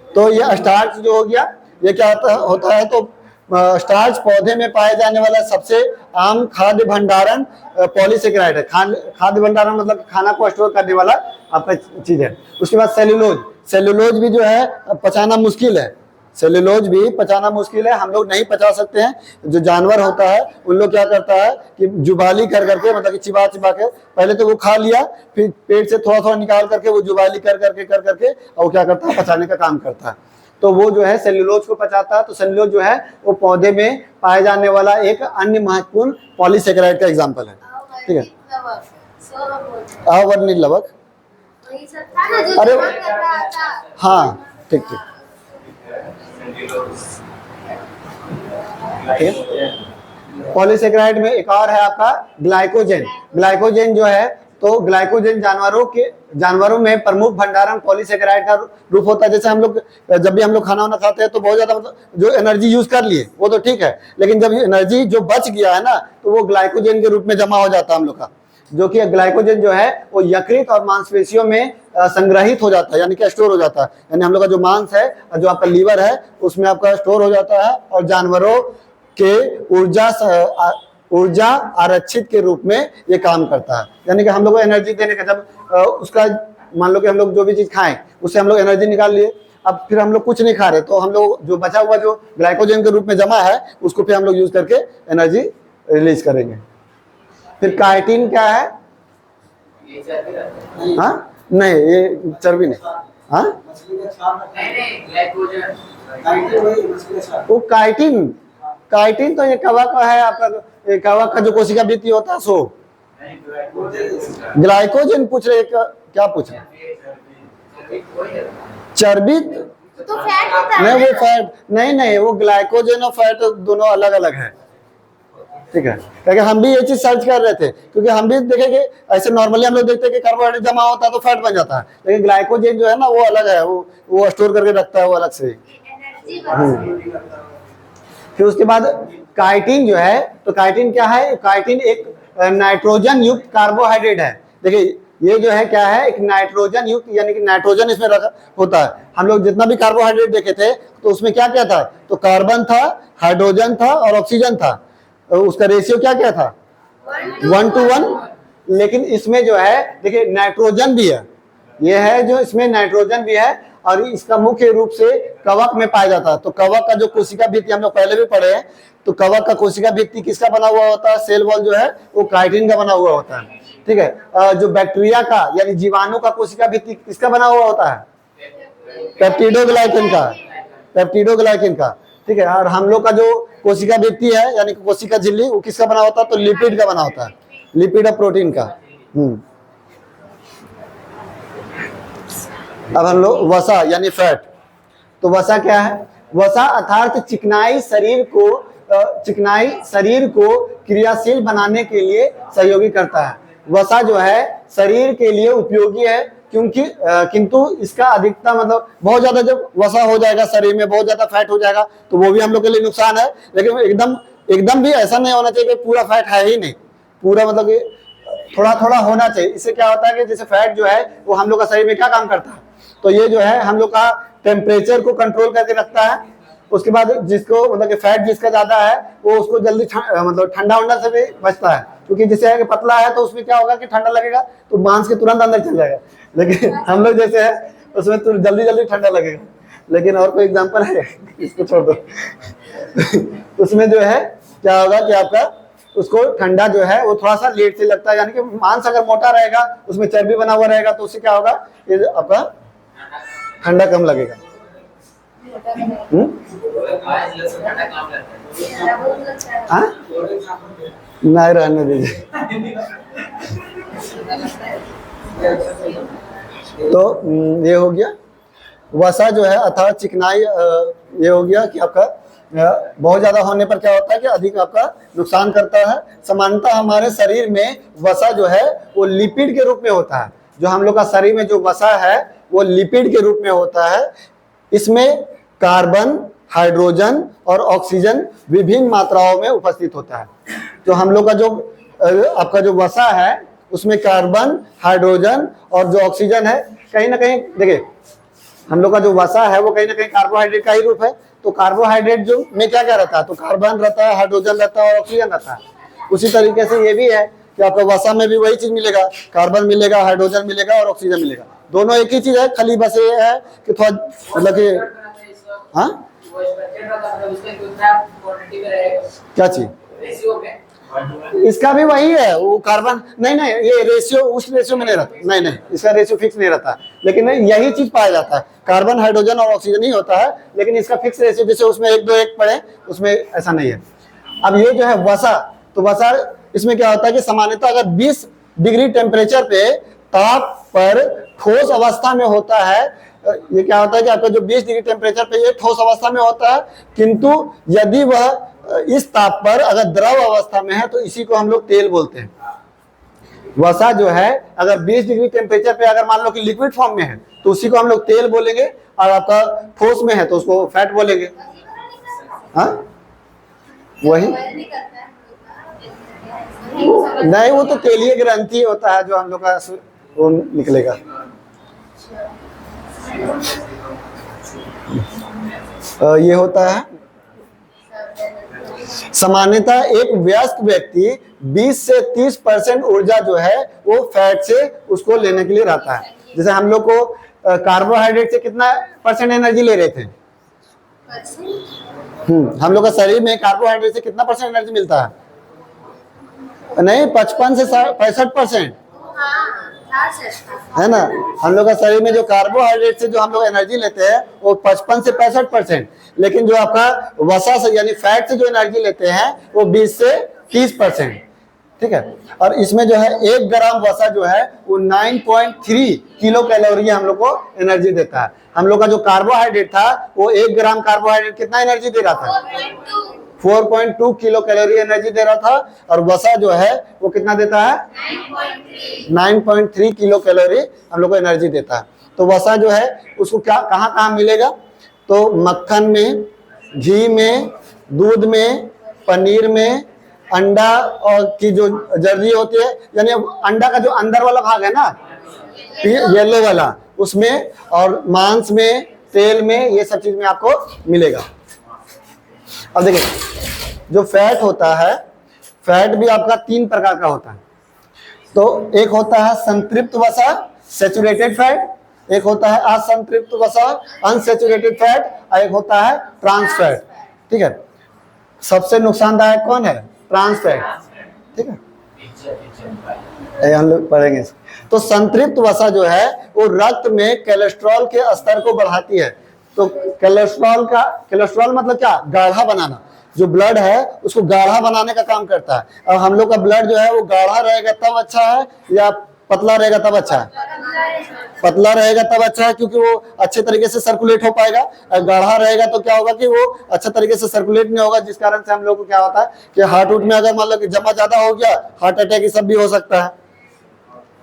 तो ये स्टार्च जो हो गया, ये क्या होता है? तो स्टार्च पौधे में पाए जाने वाला सबसे आम खाद्य भंडारण पॉलीसेकेराइड है। खाद्य भंडारण मतलब खाना को स्टोर करने वाला आपका चीज है। उसके बाद सेल्यूलोज भी जो है पचाना मुश्किल है, सेल्यूलोज भी पचाना मुश्किल है, हम लोग नहीं पचा सकते हैं। जो जानवर होता है उन लोग क्या करता है कि जुबाली कर करके, मतलब कि चिबा चिबा के पहले तो वो खा लिया, फिर पेट से थोड़ा थोड़ा निकाल करके वो जुबाली कर करके और क्या करता है? पचाने का काम करता है। तो वो जो है सेल्यूलोज को पचाता है। तो सेल्यूलोज जो है वो पौधे में पाए जाने वाला एक अन्य महत्वपूर्ण पॉलीसेकेराइड का एग्जाम्पल है, ठीक है। अवर्णित लवक, वही सब था ना जो अरे जमा कर रहा था। हाँ ठीक ठीक, पॉलीसेकेराइड में एक और है आपका ग्लाइकोजेन। ग्लाइकोजेन जो है, तो ग्लाइकोजेन जानवरों में प्रमुख भंडारण पॉलीसेकेराइड का रूप होता है। जैसे हम लोग जब भी हम लोग खाना वाना खाते हैं तो बहुत ज्यादा मतलब जो एनर्जी यूज कर लिए वो तो ठीक है, लेकिन जब एनर्जी जो बच गया है ना तो वो ग्लाइकोजेन के रूप में जमा हो जाता है हम लोग का, जो कि ग्लाइकोजेन जो है वो यकृत और मांसपेशियों में संग्रहित हो जाता है, यानी कि स्टोर हो जाता है। यानी हम लोग का जो मांस है और जो आपका लीवर है उसमें आपका स्टोर हो जाता है, और जानवरों के ऊर्जा आरक्षित के रूप में ये काम करता है। यानी कि हम लोग को एनर्जी देने का, जब उसका मान लो कि हम लोग जो भी चीज खाएं उससे हम लोग एनर्जी निकाल लिए, अब फिर हम लोग कुछ नहीं खा रहे तो हम लोग जो बचा हुआ जो ग्लाइकोजेन के रूप में जमा है उसको फिर हम लोग यूज करके एनर्जी रिलीज करेंगे। फिर काइटिन क्या है? हाँ नहीं, ये चर्बी नहीं, हाँ वो काइटिन तो ये कवक का है आपका, कवक का जो कोशिका भित्ति होता है सो। ग्लाइकोजन पूछ रहे, क्या पूछ रहे? चर्बी तो फैट होता है नहीं, वो फैट नहीं, वो ग्लाइकोजन और फैट दोनों अलग अलग है, ठीक है। क्योंकि हम भी ये चीज सर्च कर रहे थे, क्योंकि हम भी देखे कि ऐसे नॉर्मली हम लोग देखते हैं कि कार्बोहाइड्रेट जमा होता है तो फैट बन जाता है, लेकिन ग्लाइकोजन जो है ना वो अलग है, वो स्टोर करके रखता है वो अलग से। फिर उसके बाद काइटिन जो है, तो काइटिन क्या है? काइटिन एक नाइट्रोजन युक्त कार्बोहाइड्रेट है। देखिए ये जो है क्या है? एक नाइट्रोजन युक्त, यानी कि नाइट्रोजन इसमें रखा होता है। हम लोग जितना भी कार्बोहाइड्रेट देखे थे तो उसमें क्या क्या था? तो कार्बन था, हाइड्रोजन था और ऑक्सीजन था। उसका रेशियो क्या क्या था? 1:1। लेकिन इसमें जो है देखिए नाइट्रोजन भी है, ये है जो इसमें नाइट्रोजन भी है, और इसका मुख्य रूप से कवक में पाया जाता है। तो कवक का जो कोशिका भित्ति हम लोग पहले भी पढ़े हैं, तो कवक का कोशिका भित्ति किसका बना हुआ होता है? सेल वॉल जो है वो काइटिन का बना हुआ होता है, ठीक है। जो बैक्टीरिया का यानी जीवाणु का कोशिका भित्ति किसका बना हुआ होता है? पेप्टिडोग्लाइकिन का, ठीक है। और हम लोग का जो कोशिका भित्ति है यानी कोशिका झिल्ली वो किसका बना होता है? तो लिपिड का बना होता है, लिपिड और प्रोटीन का। अब हम लोग वसा यानी फैट। तो वसा क्या है? वसा अर्थात चिकनाई शरीर को क्रियाशील बनाने के लिए सहयोगी करता है। वसा जो है शरीर के लिए उपयोगी है, क्योंकि किंतु इसका अधिकता मतलब बहुत ज्यादा जब वसा हो जाएगा शरीर में, बहुत ज्यादा फैट हो जाएगा तो वो भी हम लोग के लिए नुकसान है। लेकिन एकदम भी ऐसा नहीं होना चाहिए कि पूरा फैट है ही नहीं, पूरा मतलब कि थोड़ा थोड़ा होना चाहिए। इससे क्या होता है कि जैसे फैट जो है वो हम लोग का शरीर में क्या काम करता है, तो ये जो है हम लोग का टेम्परेचर को कंट्रोल करके रखता है। उसके बाद जिसको मतलब कि फैट जिसका ज्यादा है वो उसको जल्दी मतलब ठंडा उंडा से भी बचता है, क्योंकि जैसे है कि पतला है तो उसमें क्या होगा कि ठंडा लगेगा तो मांस के तुरंत अंदर चल जाएगा, लेकिन हम लोग जैसे है उसमें तो जल्दी जल्दी ठंडा लगेगा। लेकिन और कोई एग्जांपल है? इसको छोड़ दो। उसमें जो है क्या होगा कि आपका उसको ठंडा जो है वो थोड़ा सा लेट से लगता है, यानी कि मांस अगर मोटा रहेगा उसमें चर्बी बना हुआ रहेगा तो उससे क्या होगा, ये आपका ठंडा कम लगेगा। हाँ नहीं, रहने दीजिए। तो ये हो गया वसा जो है अर्थात चिकनाई। ये हो गया कि आपका बहुत ज्यादा होने पर क्या होता है कि अधिक आपका नुकसान करता है। सामान्यतः हमारे शरीर में वसा जो है वो लिपिड के रूप में होता है। जो हम लोग का शरीर में जो वसा है वो लिपिड के रूप में होता है। इसमें कार्बन, हाइड्रोजन और ऑक्सीजन विभिन्न मात्राओं में उपस्थित होता है। तो हम लोग का जो आपका जो वसा है उसमें कार्बन, हाइड्रोजन और जो ऑक्सीजन है, कहीं ना कहीं देखिए हम लोग का जो वसा है वो कहीं ना कहीं कार्बोहाइड्रेट का ही रूप है। तो कार्बोहाइड्रेट जो में क्या क्या रहता है, तो कार्बन रहता है, हाइड्रोजन रहता है और ऑक्सीजन रहता है। उसी तरीके से ये भी है कि आपको वसा में भी वही चीज मिलेगा, कार्बन मिलेगा, हाइड्रोजन मिलेगा और ऑक्सीजन मिलेगा। दोनों एक ही चीज है, खाली बस ये है कि थोड़ा मतलब कि हाँ क्या चीज, इसका भी वही है वो कार्बन नहीं, ये रेशियो उस रेशियो में नहीं रहता, नहीं इसका रेशियो फिक्स नहीं रहता, लेकिन यही चीज पाया जाता है। कार्बन, हाइड्रोजन और ऑक्सीजन ही होता है, लेकिन इसका फिक्स रेशियो जैसे उसमें 1-2-1 पड़े, उसमें ऐसा नहीं है। अब ये जो है वसा, तो वसा इसमें क्या होता है कि सामान्यतः अगर 20 डिग्री टेम्परेचर पे ताप पर ठोस अवस्था में होता है। ये क्या होता है कि आपका जो 20 डिग्री टेम्परेचर पे ये ठोस अवस्था में होता है, किंतु यदि वह इस ताप पर अगर द्रव अवस्था में है तो इसी को हम लोग तेल बोलते हैं। वसा जो है अगर 20 डिग्री टेम्परेचर पे अगर मान लो कि लिक्विड फॉर्म में है तो उसी को हम लोग तेल बोलेंगे, और आपका ठोस में है तो उसको फैट बोलेंगे। हाँ वही नहीं, वो तो तेलीय ग्रंथि होता है जो हम लोग का वो निकलेगा। ये होता है सामान्यतः एक वयस्क व्यक्ति 20 से 30% ऊर्जा जो है वो फैट से उसको लेने के लिए रहता है। जैसे हम लोग को कार्बोहाइड्रेट से कितना % एनर्जी ले रहे थे, हम लोग का शरीर में कार्बोहाइड्रेट से कितना % एनर्जी मिलता है? नहीं 55 से 65% है ना। हम लोग का शरीर में जो कार्बोहाइड्रेट से जो हम लोग एनर्जी लेते हैं वो 55 से 65%, लेकिन जो आपका वसा से यानी फैट से जो एनर्जी लेते हैं वो 20 से 30%। ठीक है, और इसमें जो है 1 ग्राम वसा जो है वो 9.3 किलो कैलोरी हम लोग को एनर्जी देता है। हम लोग का जो कार्बोहाइड्रेट था वो 1 ग्राम कार्बोहाइड्रेट कितना एनर्जी दे रहा था? 4.2 किलो कैलोरी एनर्जी दे रहा था, और वसा जो है वो कितना देता है? 9.3 किलो कैलोरी हम लोग को एनर्जी देता है। तो वसा जो है उसको क्या कहाँ मिलेगा? तो मक्खन में, घी में, दूध में, पनीर में, अंडा और की जो जर्दी होती है, यानी अंडा का जो अंदर वाला भाग है ना येलो वाला, उसमें, और मांस में, तेल में, ये सब चीज में आपको मिलेगा। अब देखिए जो फैट होता है, फैट भी आपका 3 प्रकार का होता है। तो एक होता है संतृप्त वसा सैचुरेटेड फैट, एक होता है असंतृप्त वसा अनसैचुरेटेड फैट, और एक होता है ट्रांस फैट। ठीक है, सबसे नुकसानदायक कौन है? Trans fat. ठीक है, हम लोग पढ़ेंगे। तो संतृप्त वसा जो है वो रक्त में कोलेस्ट्रॉल के स्तर को बढ़ाती है। तो कोलेस्ट्रॉल मतलब क्या? गाढ़ा बनाना। जो ब्लड है उसको गाढ़ा बनाने का काम करता है। और हम लोग का ब्लड जो है वो गाढ़ा रहेगा तब अच्छा है या पतला रहेगा तब अच्छा है? पतला रहेगा तब अच्छा है, क्योंकि वो अच्छे तरीके से सर्कुलेट हो पाएगा। और गाढ़ा रहेगा तो क्या होगा कि वो अच्छा तरीके से सर्कुलेट नहीं होगा, जिस कारण से हम लोग को क्या होता है कि हार्ट उट में अगर मान लो कि जमा ज्यादा हो गया, हार्ट अटैक ये सब भी हो सकता है।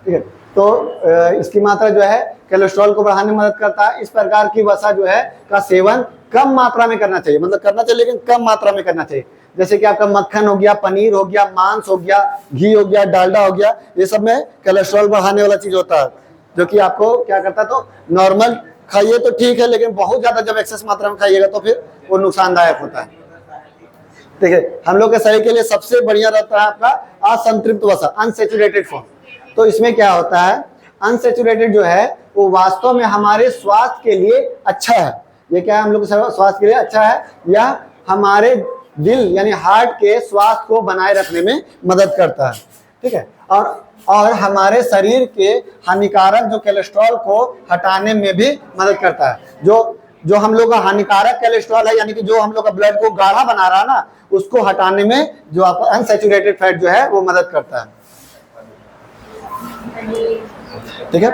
ठीक है, तो इसकी मात्रा जो है कोलेस्ट्रॉल को बढ़ाने में मदद करता है। इस प्रकार की वसा जो है का सेवन कम मात्रा में करना चाहिए, मतलब करना चाहिए लेकिन कम मात्रा में करना चाहिए। जैसे कि आपका मक्खन हो गया, पनीर हो गया, मांस हो गया, घी हो गया, डालडा हो गया, ये सब में कोलेस्ट्रॉल बढ़ाने वाला चीज होता है, जो कि आपको क्या करता है, तो नॉर्मल खाइए तो ठीक है, लेकिन बहुत ज्यादा जब एक्सेस मात्रा में खाइएगा तो फिर वो नुकसानदायक होता है। देखिए, हम लोग के शरीर के लिए सबसे बढ़िया रहता है आपका असंतृप्त वसा, अनसेचुरेटेड फॉर्म। तो इसमें क्या होता है, अनसेचुरेटेड जो है वो वास्तव में हमारे स्वास्थ्य के लिए अच्छा है। ये क्या है, हम लोग के स्वास्थ्य के लिए अच्छा है, यह हमारे दिल यानी हार्ट के स्वास्थ्य को बनाए रखने में मदद करता है। ठीक है, और हमारे शरीर के हानिकारक जो कोलेस्ट्रॉल को हटाने में भी मदद करता है। जो हम लोग का हानिकारक कोलेस्ट्रॉल है, यानी कि जो हम लोग का ब्लड को गाढ़ा बना रहा है ना, उसको हटाने में जो आपका अनसैचुरेटेड फैट जो है वो मदद करता है। ठीक है,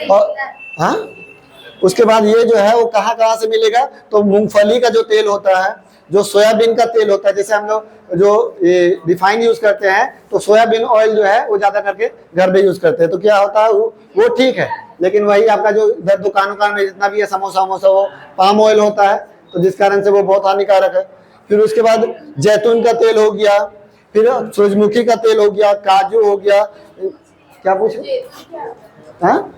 और हाँ, उसके बाद ये जो है वो कहाँ से मिलेगा, तो मूंगफली का जो तेल होता है, जो सोयाबीन का तेल होता है, जैसे हम लोग जो रिफाइन यूज करते हैं, तो सोयाबीन ऑयल जो है वो ज्यादा करके घर में यूज करते हैं। तो क्या होता है वो ठीक है, लेकिन वही आपका जो इधर दुकान में जितना भी है समोसा वमोसा, वो पाम ऑयल होता है, तो जिस कारण से वो बहुत हानिकारक है। फिर उसके बाद जैतून का तेल हो गया, फिर सूरजमुखी का तेल हो गया, काजू हो गया, क्या पूछे, हाँ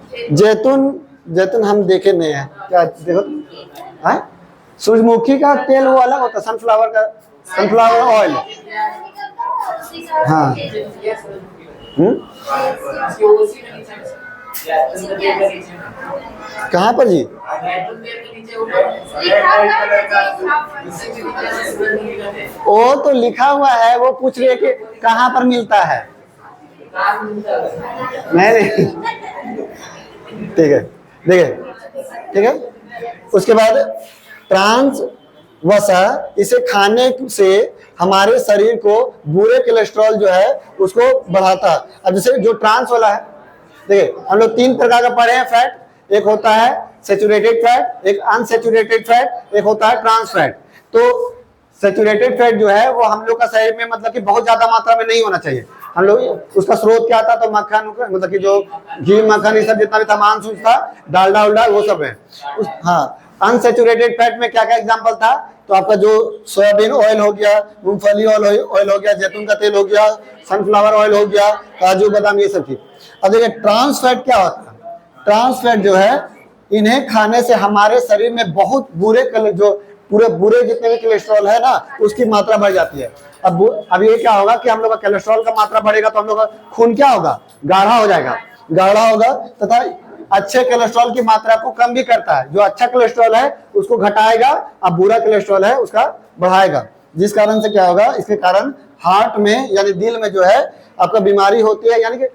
जैतून हम देखे नहीं है, क्या देखो, हाँ सूरजमुखी का तेल वो अलग होता है, सनफ्लावर ऑयल। हाँ, कहाँ पर जी? वो तो लिखा हुआ है, वो पूछ रही है कि कहाँ पर मिलता है। नहीं, ठीक है, देखिए, ठीक है। उसके बाद ट्रांस वसा, इसे खाने से हमारे शरीर को बुरे कोलेस्ट्रॉल जो है उसको बढ़ाता है। अब जैसे जो ट्रांस वाला है, देखिए हम लोग 3 प्रकार का पढ़े हैं फैट, एक होता है सेचुरेटेड फैट, एक अनसेचुरेटेड फैट, एक होता है ट्रांस फैट। तो सेचुरेटेड फैट जो है वो हम लोग का शरीर में मतलब कि बहुत ज्यादा मात्रा में नहीं होना चाहिए। हम लोग उसका स्रोत क्या था, तो मक्खन, मतलब कि जो घी मक्खन ये सब जितना भी था, मांस था, डालडा उल्डा वो सब है। हाँ, अनसेचुरेटेड फैट में क्या क्या एग्जांपल था, तो आपका जो सोयाबीन ऑयल हो गया, मूंगफली ऑयल हो गया, जैतून का तेल हो गया, सनफ्लावर ऑयल हो गया, काजू बादाम, ये सब चीज। अब देखिए ट्रांस फैट क्या होता है, ट्रांस फैट जो है इन्हें खाने से हमारे शरीर में बहुत बुरे जितने भी कोलेस्ट्रॉल है ना, उसकी मात्रा बढ़ जाती है। अब ये क्या होगा कि हम लोग का कोलेस्ट्रॉल का मात्रा बढ़ेगा तो हम लोग का खून क्या होगा, गाढ़ा हो जाएगा, गाढ़ा होगा, तथा अच्छे कोलेस्ट्रॉल की मात्रा को कम भी करता है। जो अच्छा कोलेस्ट्रॉल है उसको घटाएगा, अब बुरा कोलेस्ट्रॉल है उसका बढ़ाएगा, जिस कारण से क्या होगा, इसके कारण हार्ट में यानी दिल में जो है आपका बीमारी होती है। यानी कि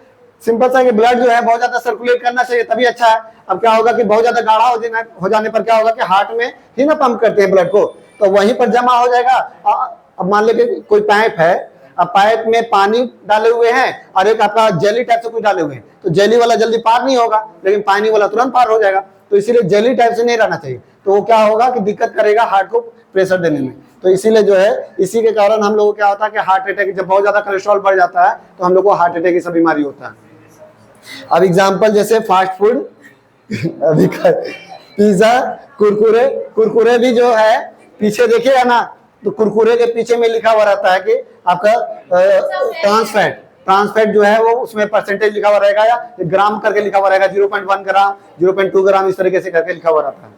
सिंपल सा कि ब्लड जो है बहुत ज्यादा सर्कुलेट करना चाहिए तभी अच्छा है। अब क्या होगा कि बहुत ज्यादा गाढ़ा हो जाने पर क्या होगा कि हार्ट में ही ना पंप करते हैं ब्लड को, तो वहीं पर जमा हो जाएगा। अब मान लीजिए कोई पाइप है, अब पाइप में पानी डाले हुए हैं और एक आपका जेली टाइप से कुछ डाले हुए हैं, तो जेली वाला जल्दी पार नहीं होगा, लेकिन पानी वाला तुरंत पार हो जाएगा। तो इसीलिए जेली टाइप से नहीं रहना चाहिए, तो वो क्या होगा कि दिक्कत करेगा हार्ट को प्रेशर देने में। तो इसीलिए जो है, इसी के कारण हम लोग को क्या होता है कि हार्ट अटैक, जब बहुत ज्यादा कोलेस्ट्रॉल बढ़ जाता है तो हम लोग को हार्ट अटैक की सब बीमारी होता है। अब एग्जाम्पल जैसे फास्ट फूड, अभी पिज्जा, कुरकुरे भी जो है पीछे देखिएगा ना, तो कुरकुरे के पीछे में लिखा हुआ रहता है कि आपका ट्रांस फैट जो है वो उसमें परसेंटेज लिखा हुआ रहेगा या ग्राम करके लिखा हुआ रहेगा, 0.1 ग्राम, 0.2 ग्राम, इस तरीके से करके लिखा हुआ रहता है।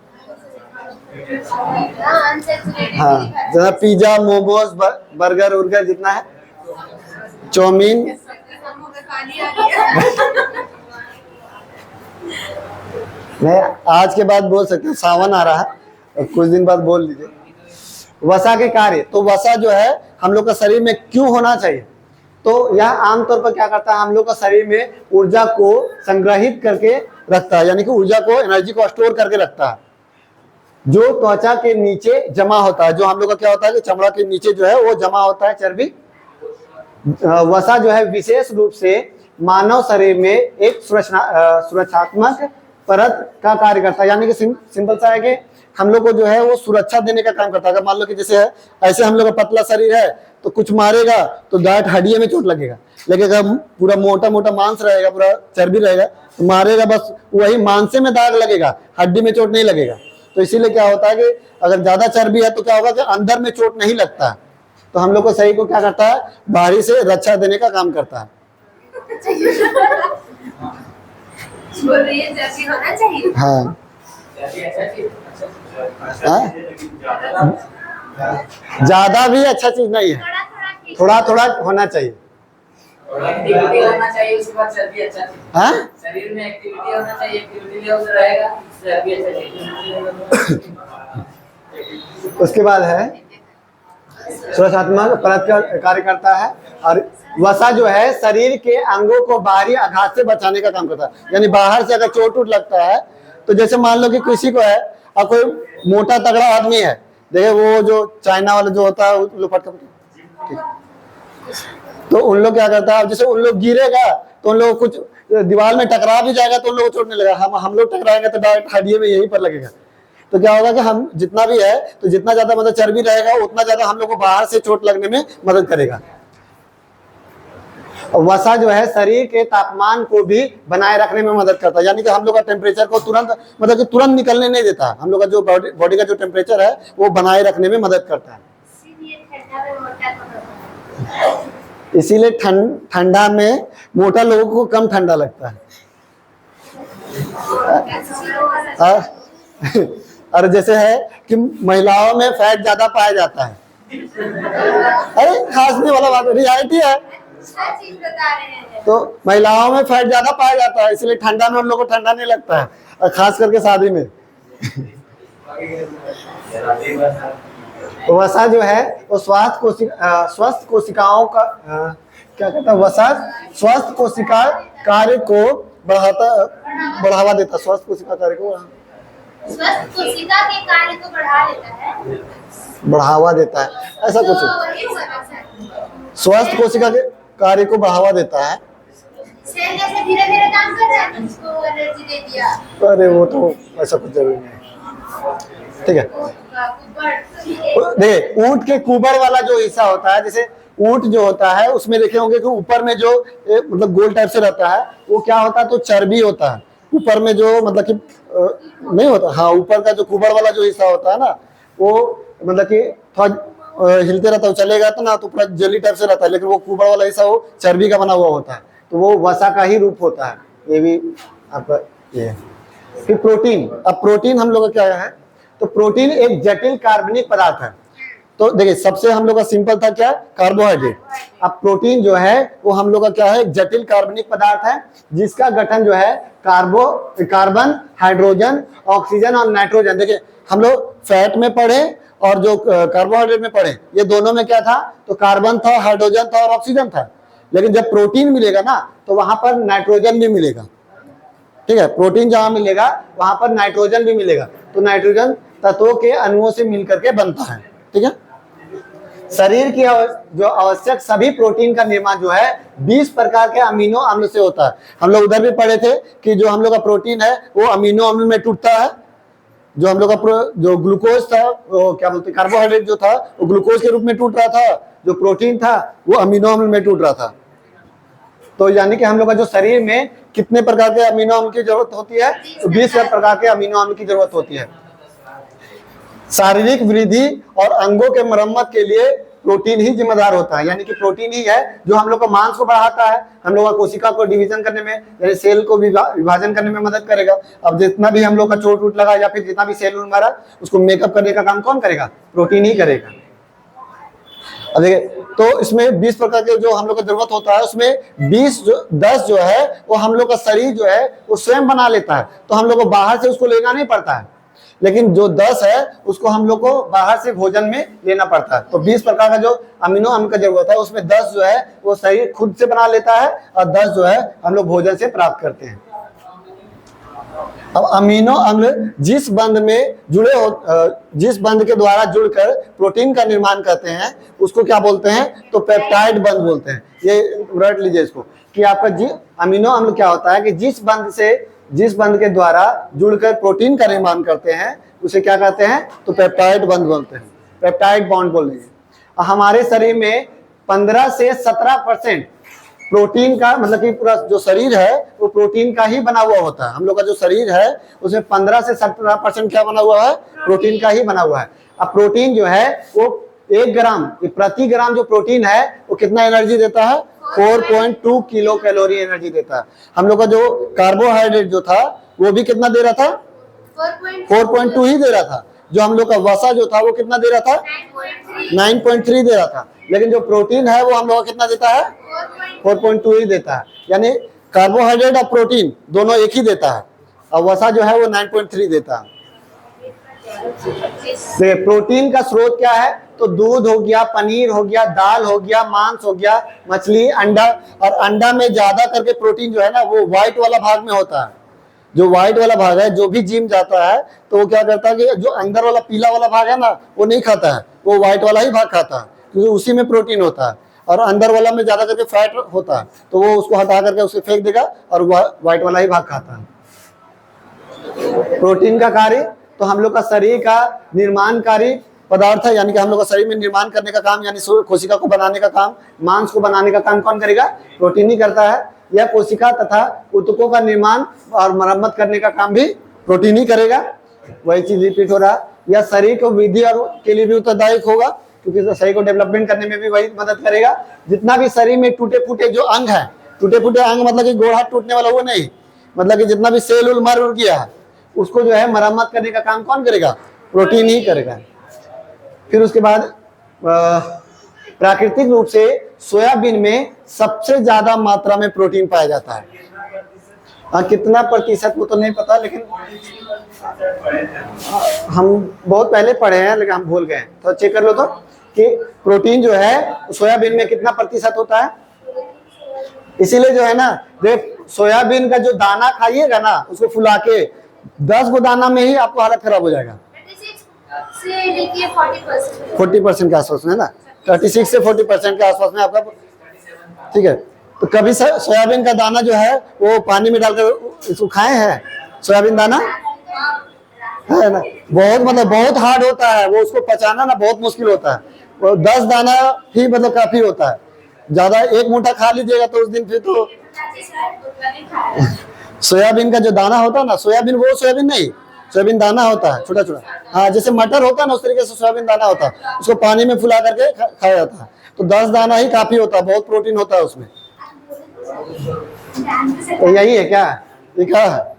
हाँ, जैसा पिज्जा, मोमोज, बर्गर उर्गर जितना है, चाउमीन, नहीं आज के बाद बोल सकते हैं, सावन आ रहा है, कुछ दिन बाद बोल लीजिए। वसा के कार्य, तो वसा जो है हम लोग का शरीर में क्यों होना चाहिए, तो यह आमतौर पर क्या करता है, हम लोग का शरीर में ऊर्जा को संग्रहित करके रखता है, यानी कि ऊर्जा को, एनर्जी को स्टोर करके रखता है। जो त्वचा के नीचे जमा होता है, जो हम लोग का क्या होता है कि चमड़ा के नीचे जो है वो जमा होता है चर्बी, वसा जो है विशेष रूप से मानव शरीर में एक सुरक्षात्मक परत का कार्य करता है। यानी कि सिंपल सा है कि हम लोग को जो है वो सुरक्षा देने का काम करता है। अगर मान लो कि जैसे है ऐसे हम लोग का पतला शरीर है तो कुछ मारेगा तो डायरेक्ट हड्डियों में चोट लगेगा, लेकिन अगर पूरा मोटा मोटा मांस रहेगा, पूरा चर्बी रहेगा तो मारेगा बस वही मांसे में दाग लगेगा, हड्डी में चोट नहीं लगेगा। तो इसीलिए क्या होता है कि अगर ज्यादा चर्बी है तो क्या होगा कि अंदर में चोट नहीं लगता है। तो हम लोग को शरीर को क्या करता है, बाहरी से रक्षा देने का काम करता है। बोल रही है जैसी होना चाहिए। हाँ ज्यादा भी अच्छा चीज नहीं है, थोड़ा थोड़ा होना चाहिए। एक्टिविटी होना चाहिए, उसके बाद चर्बी अच्छा चीज। हाँ शरीर में एक्टिविटी होना चाहिए, एक्टिविटी लेवल रहेगा, चर्बी अच्छा चीज। उसके बाद है सुरक्षात्मक परत का कार्य करता है। और वसा जो है शरीर के अंगों को बाहरी आघात से बचाने का काम करता है। यानी बाहर से अगर चोट उठ लगता है तो जैसे मान लो कि किसी को है और कोई मोटा तगड़ा आदमी है, देखिए वो जो चाइना वाला जो होता है तो उन लोग क्या करता है, जैसे उन लोग गिरेगा तो उन लोग कुछ दीवार में टकरा भी जाएगा तो उन लोग को चोट नहीं लगेगा। हम लोग टकराएंगे तो डायरेक्ट हड्डियों में यहीं पर लगेगा। तो क्या होगा कि हम जितना भी है तो जितना ज्यादा मतलब चर्बी रहेगा उतना ज्यादा हम लोग को बाहर से चोट लगने में मदद करेगा। वसा जो है शरीर के तापमान को भी बनाए रखने में मदद करता है। यानी कि हम लोग का टेम्परेचर को तुरंत मतलब कि तुरंत निकलने नहीं देता। हम लोग का जो बॉडी का जो टेम्परेचर है वो बनाए रखने में मदद करता है। इसीलिए ठंडा में मोटा लोगों को कम ठंडा लगता है। और जैसे है कि महिलाओं में फैट ज्यादा पाया जाता है। अरे हंसने वाला बात रियलिटी है। चीज बता रहे हैं। तो महिलाओं में फैट ज्यादा पाया जाता है, इसलिए ठंडा में उन लोगों को ठंडा नहीं लगता है, और खास करके शादी में। तो वसा जो है वो स्वस्थ कोशिकाओं का क्या कहता है, वसा स्वस्थ कोशिका कार्य को बढ़ावा देता है। स्वस्थ कोशिका कार्य को स्वस्थ कोशिका के कार्य को बढ़ा देता है, बढ़ावा देता है, ऐसा तो कुछ वही समझ है। स्वस्थ कोशिका के कार्य को बढ़ावा देता है। सेल जैसे धीरे धीरे काम कर रहा है, उसको एनर्जी दे दिया। अरे वो तो ऐसा कुछ जरूरी नहीं। ठीक है, देखिए ऊंट के कुबर वाला जो हिस्सा होता है, जैसे ऊंट जो होता है उसमें देखे होंगे कि ऊपर में जो मतलब गोल टाइप से रहता है वो क्या होता है, तो चर्बी होता है। ऊपर में जो मतलब कि नहीं होता, हाँ ऊपर का जो कुबर वाला जो हिस्सा होता है ना वो मतलब कि थोड़ा हिलते रहता है, चलेगा तो ना तो पूरा जेली टाइप से रहता है, लेकिन वो कुबर वाला हिस्सा वो चर्बी का बना हुआ होता है, तो वो वसा का ही रूप होता है। ये भी आपका ये है। फिर प्रोटीन, अब प्रोटीन हम लोग का क्या है, तो प्रोटीन एक जटिल कार्बनिक पदार्थ है। तो देखिए सबसे हम लोग का सिंपल था क्या, कार्बोहाइड्रेट। अब प्रोटीन जो है वो हम लोग का क्या है, एक जटिल कार्बनिक पदार्थ है जिसका गठन जो है कार्बन, हाइड्रोजन, ऑक्सीजन और नाइट्रोजन। देखिए हम लोग फैट में पढ़े और जो कार्बोहाइड्रेट में पढ़े, ये दोनों में क्या था, तो कार्बन था, हाइड्रोजन था और ऑक्सीजन था। लेकिन जब प्रोटीन मिलेगा ना तो वहां पर नाइट्रोजन भी मिलेगा। ठीक है, प्रोटीन जहां मिलेगा वहां पर नाइट्रोजन भी मिलेगा, तो नाइट्रोजन तत्वों के अणुओं से मिलकर के बनता है। ठीक है, शरीर की जो आवश्यक सभी प्रोटीन का निर्माण जो है 20 प्रकार के अमीनो अम्ल से होता है। हम लोग उधर भी पढ़े थे कि जो हम लोग का प्रोटीन है वो अमीनो अम्ल में टूटता है। जो हम लोग का जो ग्लूकोज था, वो क्या बोलते, कार्बोहाइड्रेट जो था वो ग्लूकोज के रूप में टूट रहा था, जो प्रोटीन था वो अमीनो अम्ल में टूट रहा था। तो यानी कि हम लोग का जो शरीर में कितने प्रकार के अमीनो अम्ल की जरूरत होती है, तो 20 प्रकार के अमीनो अम्ल की जरूरत होती है। शारीरिक वृद्धि और अंगों के मरम्मत के लिए प्रोटीन ही जिम्मेदार होता है। यानी कि प्रोटीन ही है जो हम लोग का मांस को बढ़ाता है, हम लोग का कोशिका को डिवीजन करने में, यानी सेल को विभाजन करने में मदद करेगा। अब जितना भी हम लोग का चोट उट लगा या फिर जितना भी सेल मारा उसको मेकअप करने का काम कौन करेगा, प्रोटीन ही करेगा। अब देखिए तो इसमें 20 प्रकार के जो हम लोग का जरूरत होता है, उसमें 10 जो है वो हम लोग का शरीर जो है वो स्वयं बना लेता है, तो हम लोग को बाहर से उसको लेना नहीं पड़ता है। लेकिन जो 10 है उसको हम लोग को बाहर से भोजन में लेना पड़ता है। तो 20 प्रकार का जो अमीनो अम्ल का जरूरत है उसमें 10 जो है वो शरीर खुद से बना लेता है और 10 जो है हम लोग भोजन से प्राप्त करते हैं। अब अमीनो अम्ल जिस बंध में जिस बंध के द्वारा जुड़कर प्रोटीन का निर्माण करते हैं उसको क्या बोलते हैं, तो पेप्टाइड बंध बोलते हैं। ये रट लीजिए इसको कि आपका अमीनो अम्ल क्या होता है कि जिस बंध के द्वारा जुड़कर प्रोटीन का निर्माण करते हैं उसे क्या कहते हैं, तो पेप्टाइड बंध बोलते हैं, पेप्टाइड बॉन्ड बोल रहे हैं। हमारे शरीर में 15 से 17% प्रोटीन का, मतलब कि पूरा जो शरीर है वो प्रोटीन का ही बना हुआ होता है। हम लोग का जो शरीर है उसमें 15 से 17% क्या बना हुआ है, प्रोटीन का ही बना हुआ है। अब प्रोटीन जो है वो 1 ग्राम प्रति ग्राम जो प्रोटीन है वो कितना एनर्जी देता है, 4.2 किलो कैलोरी एनर्जी देता है। हम लोग का जो कार्बोहाइड्रेट जो था वो भी कितना दे रहा था, 4.2 ही दे रहा था। जो हम लोग का वसा जो था वो कितना दे रहा था, 9.3 दे रहा था। लेकिन जो प्रोटीन है वो हम लोग का कितना देता है, 4.2 ही देता है। यानी कार्बोहाइड्रेट और प्रोटीन दोनों एक ही देता है, और वसा जो है वो 9.3 देता है। देखिए प्रोटीन का स्रोत क्या है, तो दूध हो गया, पनीर हो गया, दाल हो गया, मांस हो गया, मछली, अंडा। और अंडा में ज्यादा करके प्रोटीन जो है ना वो व्हाइट वाला भाग में होता है। जो व्हाइट वाला भाग है, जो भी जिम जाता है तो वो क्या करता है कि जो अंदर वाला पीला वाला भाग है ना वो नहीं खाता है, वो व्हाइट वाला ही भाग खाता है, क्योंकि उसी में प्रोटीन होता है। और अंदर वाला में ज्यादा करके फैट होता है, तो वो उसको हटा करके उसे फेंक देगा और व्हाइट वाला ही भाग खाता है। प्रोटीन का कार्य, तो हम लोग का शरीर का निर्माणकारी पदार्थ है, यानी कि हम लोग का शरीर में निर्माण करने का काम, यानी कोशिका को बनाने का काम, मांस को बनाने का काम कौन करेगा, प्रोटीन ही करता है। यह कोशिका तथा ऊतकों का निर्माण और मरम्मत करने का काम भी प्रोटीन ही करेगा। वही चीज रिपीट हो रहा है। यह शरीर को वृद्धि और के लिए भी उत्तरदायक होगा, क्योंकि शरीर को डेवलपमेंट करने में भी वही मदद करेगा। जितना भी शरीर में टूटे फूटे जो अंग है, टूटे फूटे अंग मतलब कि गोड़ हाथ टूटने वाला वो नहीं, मतलब कि जितना भी सेल उल मर उड़ गया है उसको जो है मरम्मत करने का काम कौन करेगा, प्रोटीन ही करेगा। फिर उसके बाद प्राकृतिक रूप से सोयाबीन में सबसे ज्यादा मात्रा में प्रोटीन पाया जाता है। हाँ कितना प्रतिशत वो तो नहीं पता, लेकिन हम बहुत पहले पढ़े हैं लेकिन हम भूल गए, तो चेक कर लो तो कि प्रोटीन जो है सोयाबीन में कितना प्रतिशत होता है। इसीलिए जो है ना, देख सोयाबीन का जो दाना खाइएगा ना उसको फुला के 10 गो दाना में ही आपको हालत खराब हो जाएगा। 40% के आसपास में ना, 36 से 40% के आसपास में आपका, ठीक है। तो कभी सोयाबीन का दाना जो है वो पानी में डालकर इसको खाए हैं, सोयाबीन दाना है ना, बहुत हार्ड होता है वो, उसको पचाना ना बहुत मुश्किल होता है। वो 10 दाना ही मतलब काफी होता है, ज्यादा एक मुट्ठा खा लीजिएगा तो उस दिन फिर तो सोयाबीन का जो दाना होता है ना, सोयाबीन वो सोयाबीन नहीं, सोयाबीन दाना होता है छोटा छोटा, हाँ जैसे मटर होता है ना उस तरीके से सोयाबीन दाना होता है, उसको पानी में फुला करके खाया जाता है। तो 10 दाना ही काफी होता है, बहुत प्रोटीन होता है उसमें। तो यही है क्या, ये क्या है,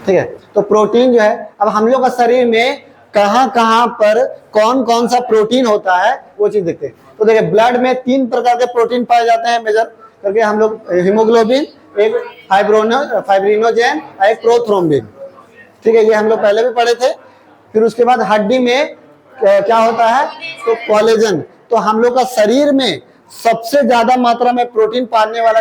ठीक है। तो प्रोटीन जो है, अब हम लोग का शरीर में कहाँ कहाँ पर कौन कौन सा प्रोटीन होता है वो चीज देखते हैं। तो देखिए ब्लड में 3 प्रकार के प्रोटीन पाए जाते हैं मेजर करके हम लोग, हीमोग्लोबिन, एक फाइब्रिनोजेन, एक प्रोथ्रोम्बिन, ठीक है, ये हम लोग पहले भी पढ़े थे। फिर उसके बाद हड्डी में क्या होता है, तो कोलेजन। तो हम लोग का शरीर में सबसे ज्यादा मात्रा में प्रोटीन पाने वाला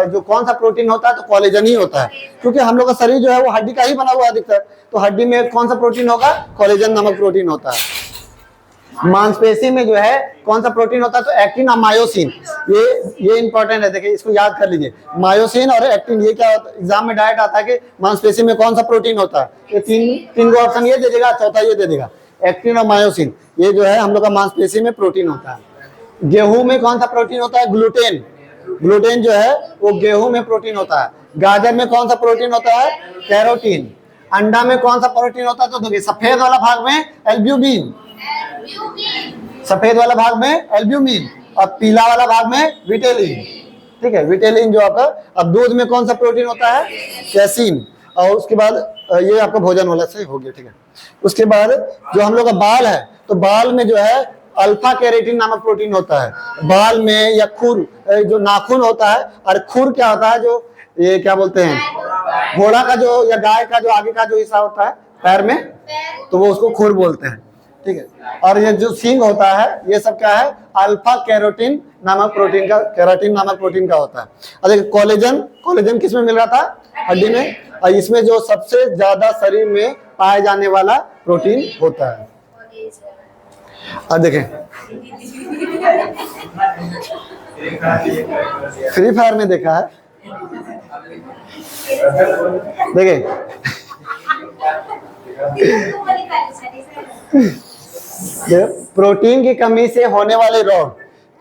जो कौन सा प्रोटीन होता है, तो कोलेजन ही होता है, क्योंकि हम लोग का शरीर जो है वो हड्डी का ही बना हुआ है अधिकतर। तो हड्डी में कौन सा प्रोटीन होगा, कोलेजन नामक प्रोटीन होता है। मांसपेशी में जो है कौन सा प्रोटीन होता है, तो एक्टिन और मायोसिन, ये इंपॉर्टेंट है, देखिए इसको याद कर लीजिए। मायोसिन और एक्टिन, ये क्या होता है, एग्जाम में डायरेक्ट आता है कि मांसपेशी में कौन सा प्रोटीन होता है। ये तीन गो ऑप्शन ये दे देगा, चौथा ये दे देगा, एक्टिन और मायोसिन, ये जो है हम लोग का मांसपेशी में प्रोटीन होता है। गेहूं में कौन सा प्रोटीन होता है, ग्लूटेन, ग्लूटेन जो है वो गेहूं में प्रोटीन होता है। गाजर में कौन सा प्रोटीन होता है, कैरोटीन। अंडा में कौन सा प्रोटीन होता है, तो देखिए सफेद वाला भाग में एल्ब्यूमिन, सफेद वाला भाग में एल्ब्यूमिन, और पीला वाला भाग में विटेलिन, ठीक है, विटेलिन जो आपका। अब दूध में कौन सा प्रोटीन होता है, कैसीन। और उसके बाद ये आपका भोजन वाला से हो गया, ठीक है। उसके बाद जो हम लोग का बाल है, तो बाल में जो है अल्फा कैरेटिन नामक प्रोटीन होता है बाल में, या खुर जो नाखून होता है, और खुर क्या होता है, जो ये क्या बोलते हैं, घोड़ा का जो या गाय का जो आगे का जो हिस्सा होता है पैर में, तो वो उसको खुर बोलते हैं, ठीक है। और ये जो सींग होता है ये सब क्या है, अल्फा कैरोटीन नामक प्रोटीन का, केराटिन नामक प्रोटीन का होता है। और देखिए कोलेजन, कोलेजन किस में मिल रहा था, हड्डी में, और इसमें जो सबसे ज्यादा शरीर में पाया जाने वाला प्रोटीन होता है। अब देखें, फ्री फायर में देखा है, देखें प्रोटीन की कमी से होने वाले रोग,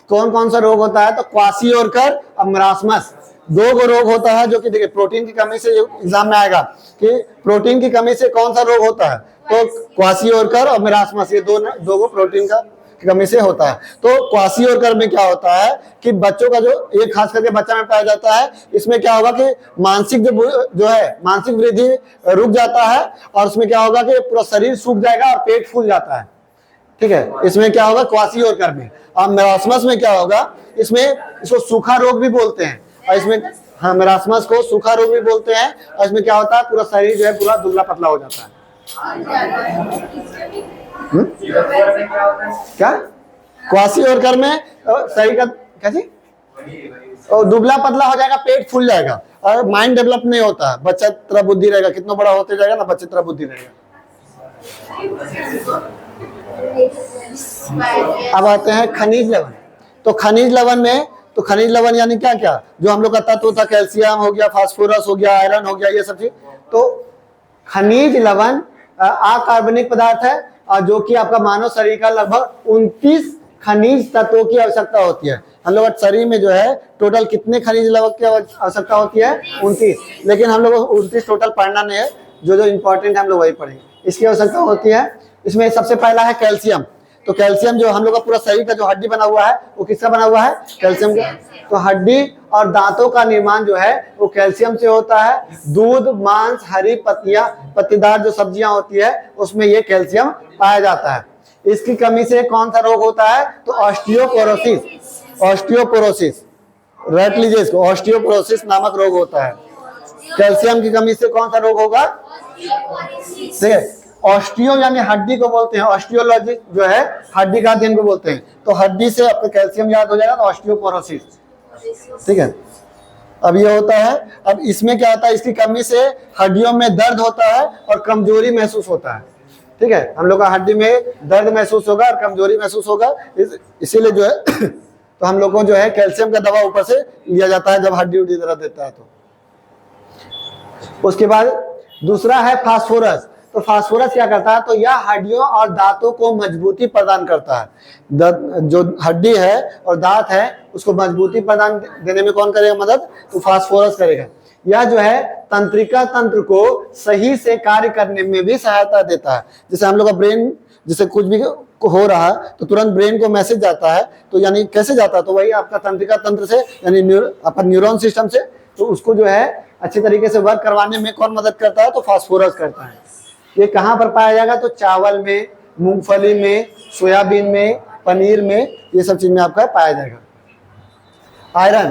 कौन कौन सा रोग होता है? तो क्वासियोरकर और मरासमस, दो गो रोग होता है जो कि देखिए प्रोटीन की कमी से एग्जाम में आएगा कि प्रोटीन की कमी से कौन सा रोग होता है, तो क्वासियोरकर और मरासमस, ये दो गो प्रोटीन का कमी से होता है। तो क्वासियोरकर में क्या होता है कि बच्चों का जो एक खास करके बच्चा में पाया जाता है, इसमें क्या होगा कि मानसिक जो है मानसिक वृद्धि रुक जाता है, और उसमें क्या होगा कि पूरा शरीर सूख जाएगा और पेट फूल जाता है। ठीक है, इसमें क्या होगा क्वासियोरकर में। और मेरास्मस में क्या होगा, इसमें इसको सूखा रोग भी बोलते हैं, और इसमें हाँ मेरास्मस को सूखा रोग भी बोलते हैं, और इसमें क्या होता है पूरा शरीर जो है पूरा दुबला पतला हो जाता है। क्या क्वासियोरकर में शरीर का कैसे और दुबला पतला हो जाएगा, पेट फूल जाएगा, और माइंड डेवलप नहीं होता है, बच्चा तरह बुद्धि रहेगा, कितना बड़ा होते जाएगा ना बच्चे तरह बुद्धि रहेगा। अब आते हैं खनिज लवण। तो खनिज लवण में, तो खनिज लवण यानी क्या क्या, जो हम लोग का तत्व होता है, कैल्शियम हो गया, फास्फोरस हो गया, आयरन हो गया, ये सब चीज। तो खनिज लवण अकार्बनिक पदार्थ है, और जो कि आपका मानव शरीर का लगभग 29 खनिज तत्वों की आवश्यकता होती है। हम लोग शरीर में जो है टोटल कितने खनिज लवण की आवश्यकता होती है? 29, लेकिन हम लोग 29 टोटल पढ़ना नहीं है, जो जो इंपॉर्टेंट है हम लोग वही पढ़ेंगे। इसकी आवश्यकता होती है, इसमें सबसे पहला है कैल्शियम। तो कैल्शियम जो हम लोग का पूरा शरीर का जो हड्डी बना हुआ है वो किसका बना हुआ है? कैल्शियम का। तो हड्डी और दांतों का निर्माण जो है वो कैल्शियम से होता है। दूध, मांस, हरी पत्तियां, पत्तीदार जो सब्जियां होती है उसमें ये कैल्शियम पाया जाता है। इसकी कमी से कौन सा रोग होता है? तो ऑस्टियोपोरोसिस। ऑस्टियोपोरोसिस रट लीजिए इसको, ऑस्टियोपोरोसिस नामक रोग होता है। कैल्शियम की कमी से कौन सा रोग होगा? ठीक है, ऑस्टियो यानी हड्डी को बोलते हैं, ऑस्टियोलॉजी जो है हड्डी का अध्ययन को बोलते हैं। तो हड्डी से आपको कैल्शियम याद हो जाएगा तो ऑस्टियोपोरोसिस। ठीक है, अब ये होता है। अब इसमें क्या होता है, इसकी कमी से हड्डियों में दर्द होता है और कमजोरी महसूस होता है। ठीक है, हम लोग का हड्डी में दर्द महसूस होगा और कमजोरी महसूस होगा, इसीलिए जो है तो हम लोग को जो है कैल्शियम का दवा ऊपर से लिया जाता है जब हड्डी उड्डी दर्द देता है। तो उसके बाद दूसरा है फास्फोरस। तो फास्फोरस क्या करता है? तो यह हड्डियों और दांतों को मजबूती प्रदान करता है। जो हड्डी है और दांत है उसको मजबूती प्रदान देने में कौन करेगा मदद? तो फास्फोरस करेगा। यह जो है तंत्रिका तंत्र को सही से कार्य करने में भी सहायता देता है। जैसे हम लोग का ब्रेन, जैसे कुछ भी हो रहा है तो तुरंत ब्रेन को मैसेज जाता है, तो यानी कैसे जाता है? तो वही आपका तंत्रिका तंत्र से, यानी आपका न्यूरॉन सिस्टम से, तो उसको जो है अच्छी तरीके से वर्क करवाने में कौन मदद करता है? तो फास्फोरस करता है। ये कहाँ पर पाया जाएगा? तो चावल में, मूंगफली में, सोयाबीन में, पनीर में, ये सब चीज में आपका पाया जाएगा। आयरन,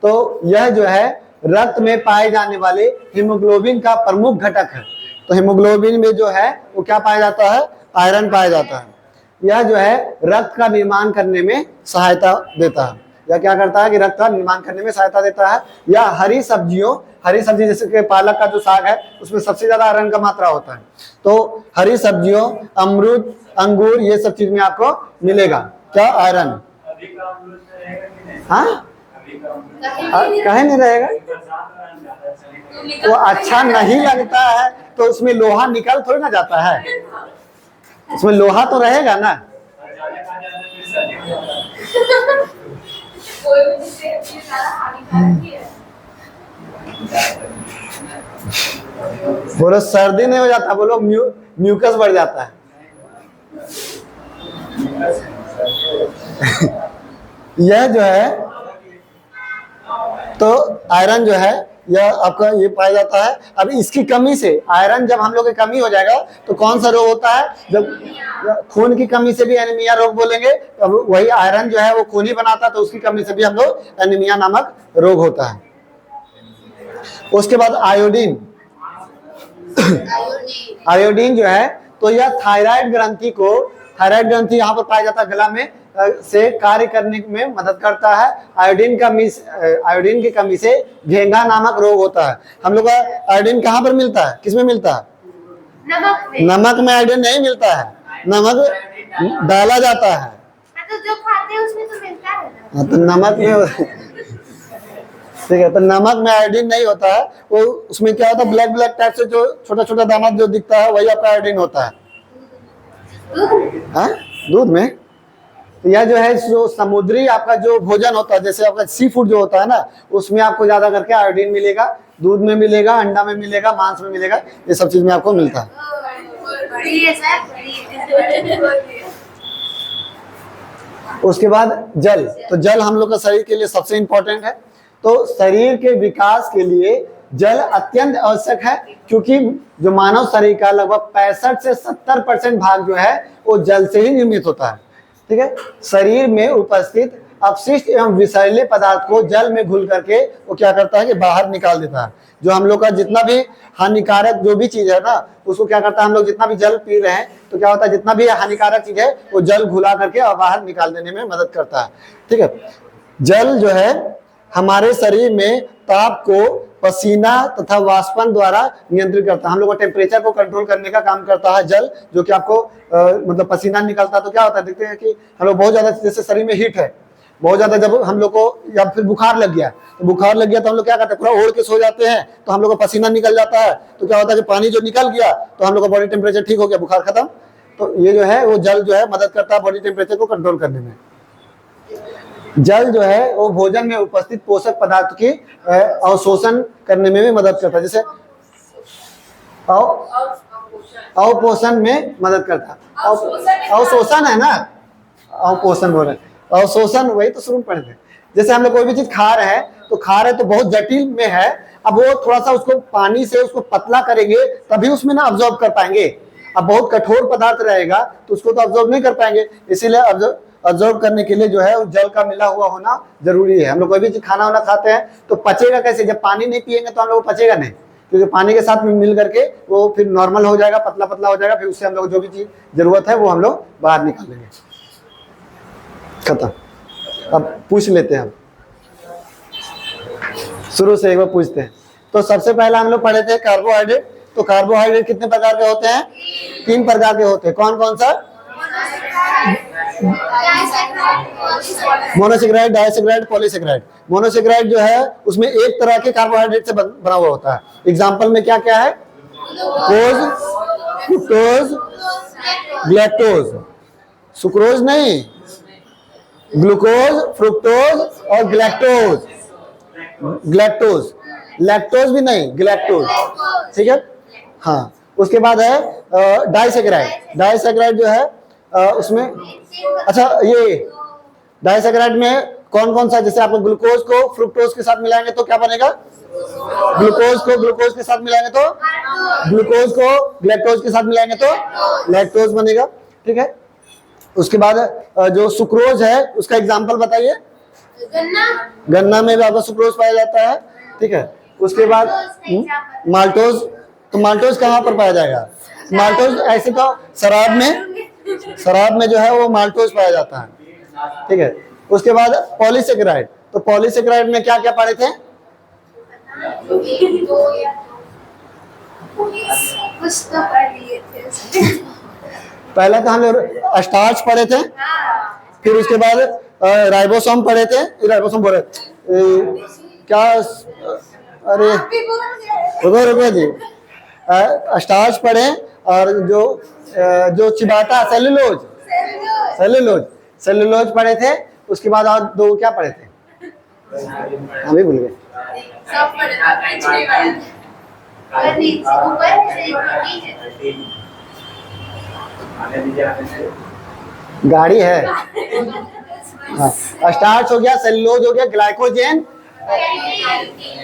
तो यह जो है रक्त में पाए जाने वाले हीमोग्लोबिन का प्रमुख घटक है। तो हीमोग्लोबिन में जो है वो क्या पाया जाता है? आयरन पाया जाता है। यह जो है रक्त का निर्माण करने में सहायता देता है। यह क्या करता है कि रक्त का निर्माण करने में सहायता देता है। या हरी सब्जी जैसे कि पालक का जो साग है उसमें सबसे ज्यादा आयरन का मात्रा होता है। तो हरी सब्जियों, अमरूद, अंगूर, ये सब चीज में आपको मिलेगा क्या? आयरन। हाँ, कहे नहीं रहेगा, वो अच्छा नहीं लगता है तो उसमें लोहा निकल थोड़ी ना जाता है, उसमें लोहा तो रहेगा ना। बोलो सर्दी नहीं हो जाता, बोलो म्यूकस बढ़ जाता है। यह जो है तो आयरन जो है यह आपका ये पाया जाता है। अब इसकी कमी से, आयरन जब हम लोग की कमी हो जाएगा तो कौन सा रोग होता है? जब खून की कमी से भी एनीमिया रोग बोलेंगे। अब वही आयरन जो है वो खून ही बनाता है, तो उसकी कमी से भी हम लोग एनीमिया नामक रोग होता है। उसके बाद आयोडीन। आयोडीन जो है तो यह थायराइड ग्रंथि को, थायराइड ग्रंथि यहाँ पर पाया जाता है गला में, से कार्य करने में मदद करता है। आयोडीन की कमी से घेंगा नामक रोग होता है। हम लोग का आयोडीन कहाँ पर मिलता है, किसमें मिलता है? नमक में। नमक में आयोडीन नहीं मिलता है, नमक डाला जाता है। हाँ, तो जो खाते हैं उसमें तो मिलता है ना। हाँ, तो नमक में ठीक है, तो नमक में आयोडीन नहीं होता है। वो उसमें क्या होता है, ब्लैक ब्लैक टाइप से जो छोटा छोटा दाना जो दिखता है वही आपका आयोडीन होता है। हाँ, दूध में। तो यह जो है जो समुद्री आपका जो भोजन होता है, जैसे आपका सी फूड जो होता है ना, उसमें आपको ज्यादा करके आयोडीन मिलेगा। दूध में मिलेगा, अंडा में मिलेगा, मांस में मिलेगा, ये सब चीज में आपको मिलता है। बढ़िया सर, बढ़िया। उसके बाद जल। तो जल हम लोग का शरीर के लिए सबसे इंपॉर्टेंट है। तो शरीर के विकास के लिए जल अत्यंत आवश्यक है, क्योंकि जो मानव शरीर का लगभग 65 से 70% भाग जो है वो जल से ही निर्मित होता है। ठीक है, शरीर में उपस्थित अपशिष्ट एवं विषैले पदार्थ को जल में घुल करके वो क्या करता है कि बाहर निकाल देता है। जो हम लोग का जितना भी हानिकारक जो भी चीज है ना, उसको क्या करता है, हम लोग जितना भी जल पी रहे हैं तो क्या होता है, जितना भी हानिकारक चीज है वो जल घुला करके और बाहर निकाल देने में मदद करता है। ठीक है, जल जो है हमारे शरीर में ताप को पसीना तथा वाष्पन द्वारा नियंत्रित करता है। हम लोग को टेम्परेचर को कंट्रोल करने का काम करता है जल, जो कि आपको मतलब पसीना निकलता है तो क्या होता है, देखते हैं कि हम लोग बहुत ज्यादा, जैसे शरीर में हीट है बहुत ज्यादा, जब हम लोग को या फिर बुखार लग गया तो हम लोग क्या करते हैं, पूरा ओढ़ के सो जाते हैं, तो हम लोग का पसीना निकल जाता है। तो क्या होता है कि पानी जो निकल गया तो हम लोग का बॉडी टेम्परेचर ठीक हो गया, बुखार खत्म। तो ये जो है वो जल जो है मदद करता है बॉडी टेम्परेचर को कंट्रोल करने में। जल जो है वो भोजन में उपस्थित पोषक पदार्थ की अवशोषण करने में भी मदद करता है, जैसे अवपोषण में मदद करता है। अवशोषण है ना, अवपोषण बोल रहे हैं, अवशोषण वही तो शुरू में पढ़े थे। जैसे हम लोग कोई भी चीज खा रहे हैं तो खा रहे तो बहुत जटिल में है, अब वो थोड़ा सा उसको पानी से उसको पतला करेंगे तभी उसमें ना अब्जॉर्ब कर पाएंगे। अब बहुत कठोर पदार्थ रहेगा तो उसको तो अब्जॉर्ब नहीं कर पाएंगे, इसीलिए अब्जॉर्ब करने के लिए जो है जल का मिला हुआ होना जरूरी है। हम लोग कोई भी चीज खाना वाना खाते हैं तो पचेगा कैसे, जब पानी नहीं पिएंगे तो हम लोग पचेगा नहीं, क्योंकि पानी के साथ मिल करके वो फिर नॉर्मल हो जाएगा, पतला पतला हो जाएगा, फिर उससे हम लोग जो भी चीज जरूरत है वो हम लोग बाहर निकाल लेंगे। खत्म। अब पूछ लेते हैं, हम शुरू से एक बार पूछते हैं। तो सबसे पहला हम लोग पढ़े थे कार्बोहाइड्रेट। तो कार्बोहाइड्रेट कितने प्रकार के होते हैं? 3 प्रकार के होते हैं। कौन कौन सा? Monosaccharide, disaccharide, polysaccharide. मोनोसेक्राइड जो है उसमें एक तरह के कार्बोहाइड्रेट से बना हुआ होता है। एग्जाम्पल में क्या क्या है? कोज, फ्रुक्टोज, ग्लैक्टोज। सुक्रोज नहीं, ग्लूकोज, फ्रुक्टोज और ग्लैक्टोज। लैक्टोज भी नहीं, ग्लैक्टोज। ठीक है, हाँ। उसके बाद है डाइसेक्राइड। डाइसेक्राइड जो है उसमें, अच्छा ये डाइसेक्राइड में कौन कौन सा, जैसे आपको ग्लूकोज को फ्रुक्टोज के साथ मिलाएंगे तो क्या बनेगा? ग्लूकोज को ग्लूकोज के साथ मिलाएंगे तो ग्लूकोज को ग्लैक्टोज के साथ मिलाएंगे तो लैक्टोज बनेगा। ठीक है, उसके बाद जो सुक्रोज है उसका एग्जांपल बताइए। गन्ना में भी आपका सुक्रोज पाया जाता है। ठीक है, उसके बाद माल्टोज। तो माल्टोज कहाँ पर पाया जाएगा? माल्टोज ऐसे तो शराब में जो है वो माल्टोज पाया जाता है। ठीक है, उसके बाद पॉलीसेक्राइड। तो पॉलीसेक्राइड में क्या क्या पढ़े थे? पहले तो हम लोग स्टार्च पढ़े थे, फिर उसके बाद राइबोसोम पढ़े थे। राइबोसोम बोले क्या, अरे रुको जी, स्टार्च पढ़े, और जो चिबाता सेलुलोज पढ़े थे। उसके बाद और 2 क्या पढ़े थे? हम भी भूल गए। गाड़ी है, हाँ। स्टार्च हो गया, सेलुलोज हो गया, ग्लाइकोजेन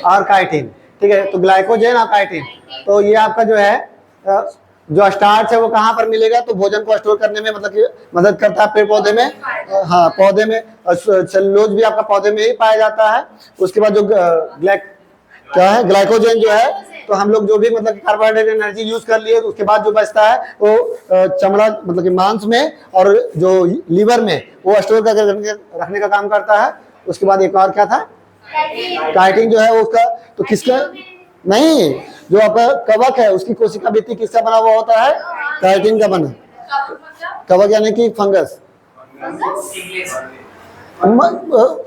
और काइटिन। ठीक है, तो ग्लाइकोजेन और काइटिन, तो ये आपका जो है जो स्टार्च है वो कहाँ पर मिलेगा? तो भोजन को स्टोर करने में मतलब कि मदद करता है पेड़ पौधे में, हाँ पौधे में। सेलुलोज भी आपका पौधे में ही पाया जाता है। उसके बाद जो क्या है, ग्लाइकोजेन जो है तो हम लोग जो भी मतलब कार्बोहाइड्रेट एनर्जी यूज कर लिए तो उसके बाद जो बचता है वो चमड़ा मतलब कि मांस में और जो लीवर में वो स्टोर करके रखने का काम करता है। उसके बाद एक और क्या था, काइटिन जो है वो उसका तो किसका नहीं, जो आपका कवक है उसकी कोशिका भित्ति किसका बना हुआ होता है, काइटिन का बना। कवक यानी कि फंगस,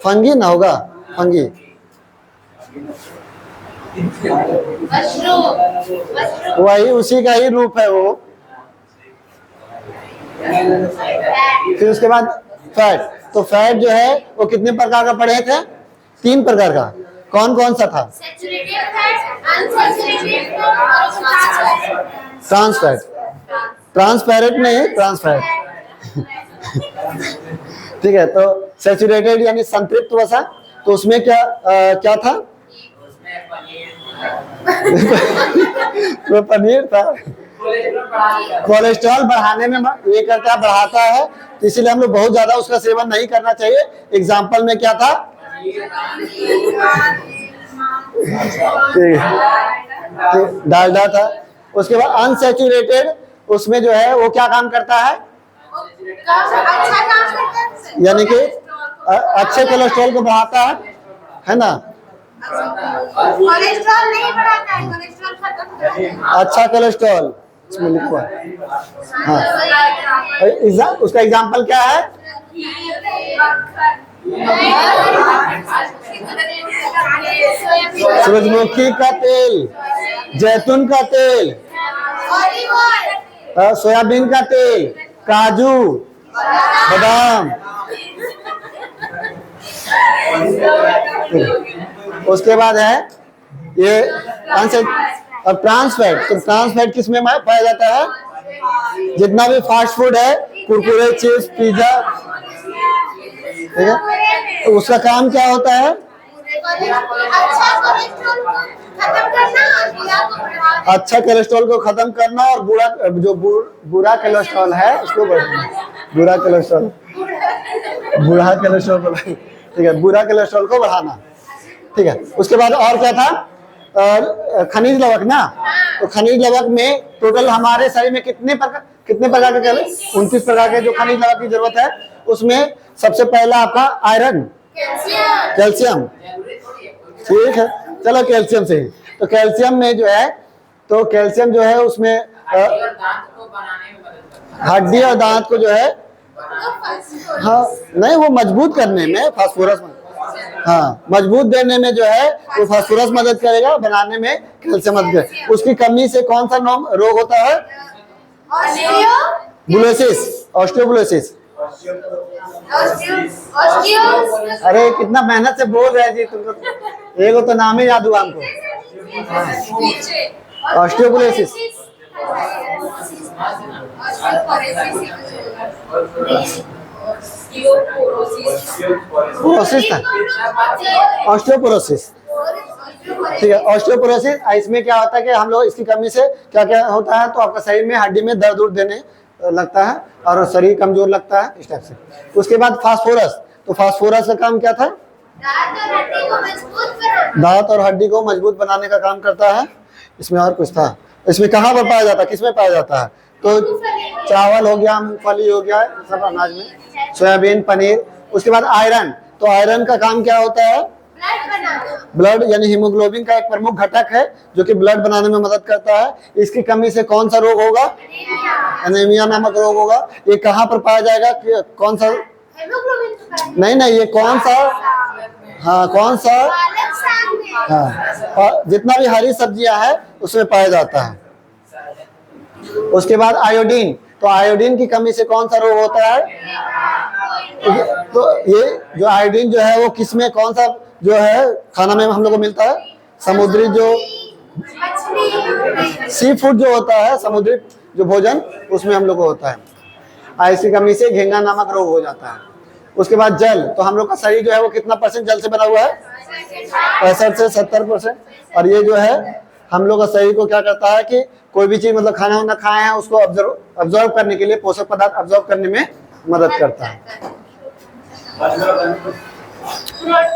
फंगी ना होगा, फंगी वही उसी का ही रूप है वो। फिर उसके बाद फैट, तो फैट जो है वो कितने प्रकार का पढ़े थे, 3 प्रकार का। कौन कौन सा था, ट्रांस फैट, ट्रांसपेरेंट नहीं ट्रांसफैट ठीक है। तो सैचुरेटेड यानी संतृप्त वसा, तो उसमें क्या क्या था वो पनीर था। कोलेस्ट्रॉल बढ़ाने में ये करता है, बढ़ाता है, तो इसीलिए हम लोग बहुत ज्यादा उसका सेवन नहीं करना चाहिए। एग्जाम्पल में क्या था, डालडा था। उसके बाद अनसैचुरेटेड, उसमें जो है वो क्या काम करता है, यानी कि अच्छे कोलेस्ट्रॉल को बढ़ाता है ना। कोलेस्ट्रॉल नहीं बढ़ाता है, कोलेस्ट्रॉल खत्म करता है। अच्छा कोलेस्ट्रॉल इसमें लिखा है। हाँ, उसका एग्जाम्पल क्या है, सूरजमुखी का तेल, जैतून का तेल, सोयाबीन का तेल, काजू, बादाम। उसके बाद है ये और ट्रांस फैट, तो ट्रांस फैट किस में पाया जाता है, जितना भी फास्ट फूड है, कुरकुरे, चिप्स, पिज्जा, ठीक है, तो उसका काम क्या होता है, अच्छा कोलेस्ट्रॉल को खत्म करना और बुरा कोलेस्ट्रॉल है उसको बढ़ाना, बुरा कोलेस्ट्रॉल ठीक है, बुरा कोलेस्ट्रॉल को बढ़ाना, ठीक है। उसके बाद और क्या था, खनिज लवक ना, तो खनिज लवक में टोटल हमारे शरीर में कितने प्रकार के, 29 प्रकार के जो खनिज लवक की जरूरत है। उसमें सबसे पहला आपका आयरन, कैल्शियम, ठीक है, चलो कैल्शियम से ही। तो कैल्शियम में जो है, तो कैल्शियम जो है उसमें हड्डी और दांत को जो है, हाँ नहीं वो मजबूत करने में फास्फोरस, हाँ मजबूत देने में जो है वो फास्फोरस मदद करेगा, बनाने में कैल्शियम मदद करेगा। उसकी कमी से कौन सा रोग होता है, बुलोसिस, ऑस्टियोबुलोसिस। अरे कितना मेहनत से बोल रहे हैं जी, तुमको एक तो नाम ही याद हुआ हमको, ऑस्टियोबुलोसिस। पोरोसिस था, ऑस्टियोपोरोसिस, ठीक है, ऑस्टियोपोरोसिस। इसमें क्या होता है कि हम लोग इसकी कमी से क्या क्या होता है, तो आपका शरीर में हड्डी में दर्द उर्द देने लगता है और शरीर कमजोर लगता है, इस टाइप से। उसके बाद फास्फोरस, तो फास्फोरस का काम क्या था, दांत और हड्डी को मजबूत बनाने का काम करता है। इसमें और कुछ था, इसमें कहाँ पर पाया जाता है, किसमें पाया जाता है, तो चावल हो गया, मूंगफली हो गया, सब अनाज में, सोयाबीन, पनीर। उसके बाद आयरन, तो आयरन का काम क्या होता है, ब्लड यानी हीमोग्लोबिन का एक प्रमुख घटक है जो कि ब्लड बनाने में मदद करता है। इसकी कमी से कौन सा रोग होगा, एनीमिया नामक रोग होगा। ये कहाँ पर पाया जाएगा, कौन सा, नहीं ये कौन सा, हाँ कौन सा, हाँ और जितना भी हरी सब्जियां है उसमें पाया जाता है। उसके बाद आयोडीन, तो आयोडीन की कमी से कौन सा रोग होता है, तो ये जो आयोडीन जो है वो किसमें, कौन सा जो है खाना में हम लोग को मिलता है, समुद्री जो सी फूड जो होता है, समुद्री जो भोजन, उसमें हम लोग को होता है। इसकी कमी से घेंगा नामक रोग हो जाता है। उसके बाद जल, तो हम लोग का शरीर जो है वो कितना % जल से बना हुआ है, 65 से 70%। और ये जो है हम लोग का शरीर को क्या करता है कि कोई भी चीज मतलब खाना वाना खाए हैं उसको ऑब्जर्व करने के लिए, पोषक पदार्थ ऑब्जर्व करने में मदद करता है।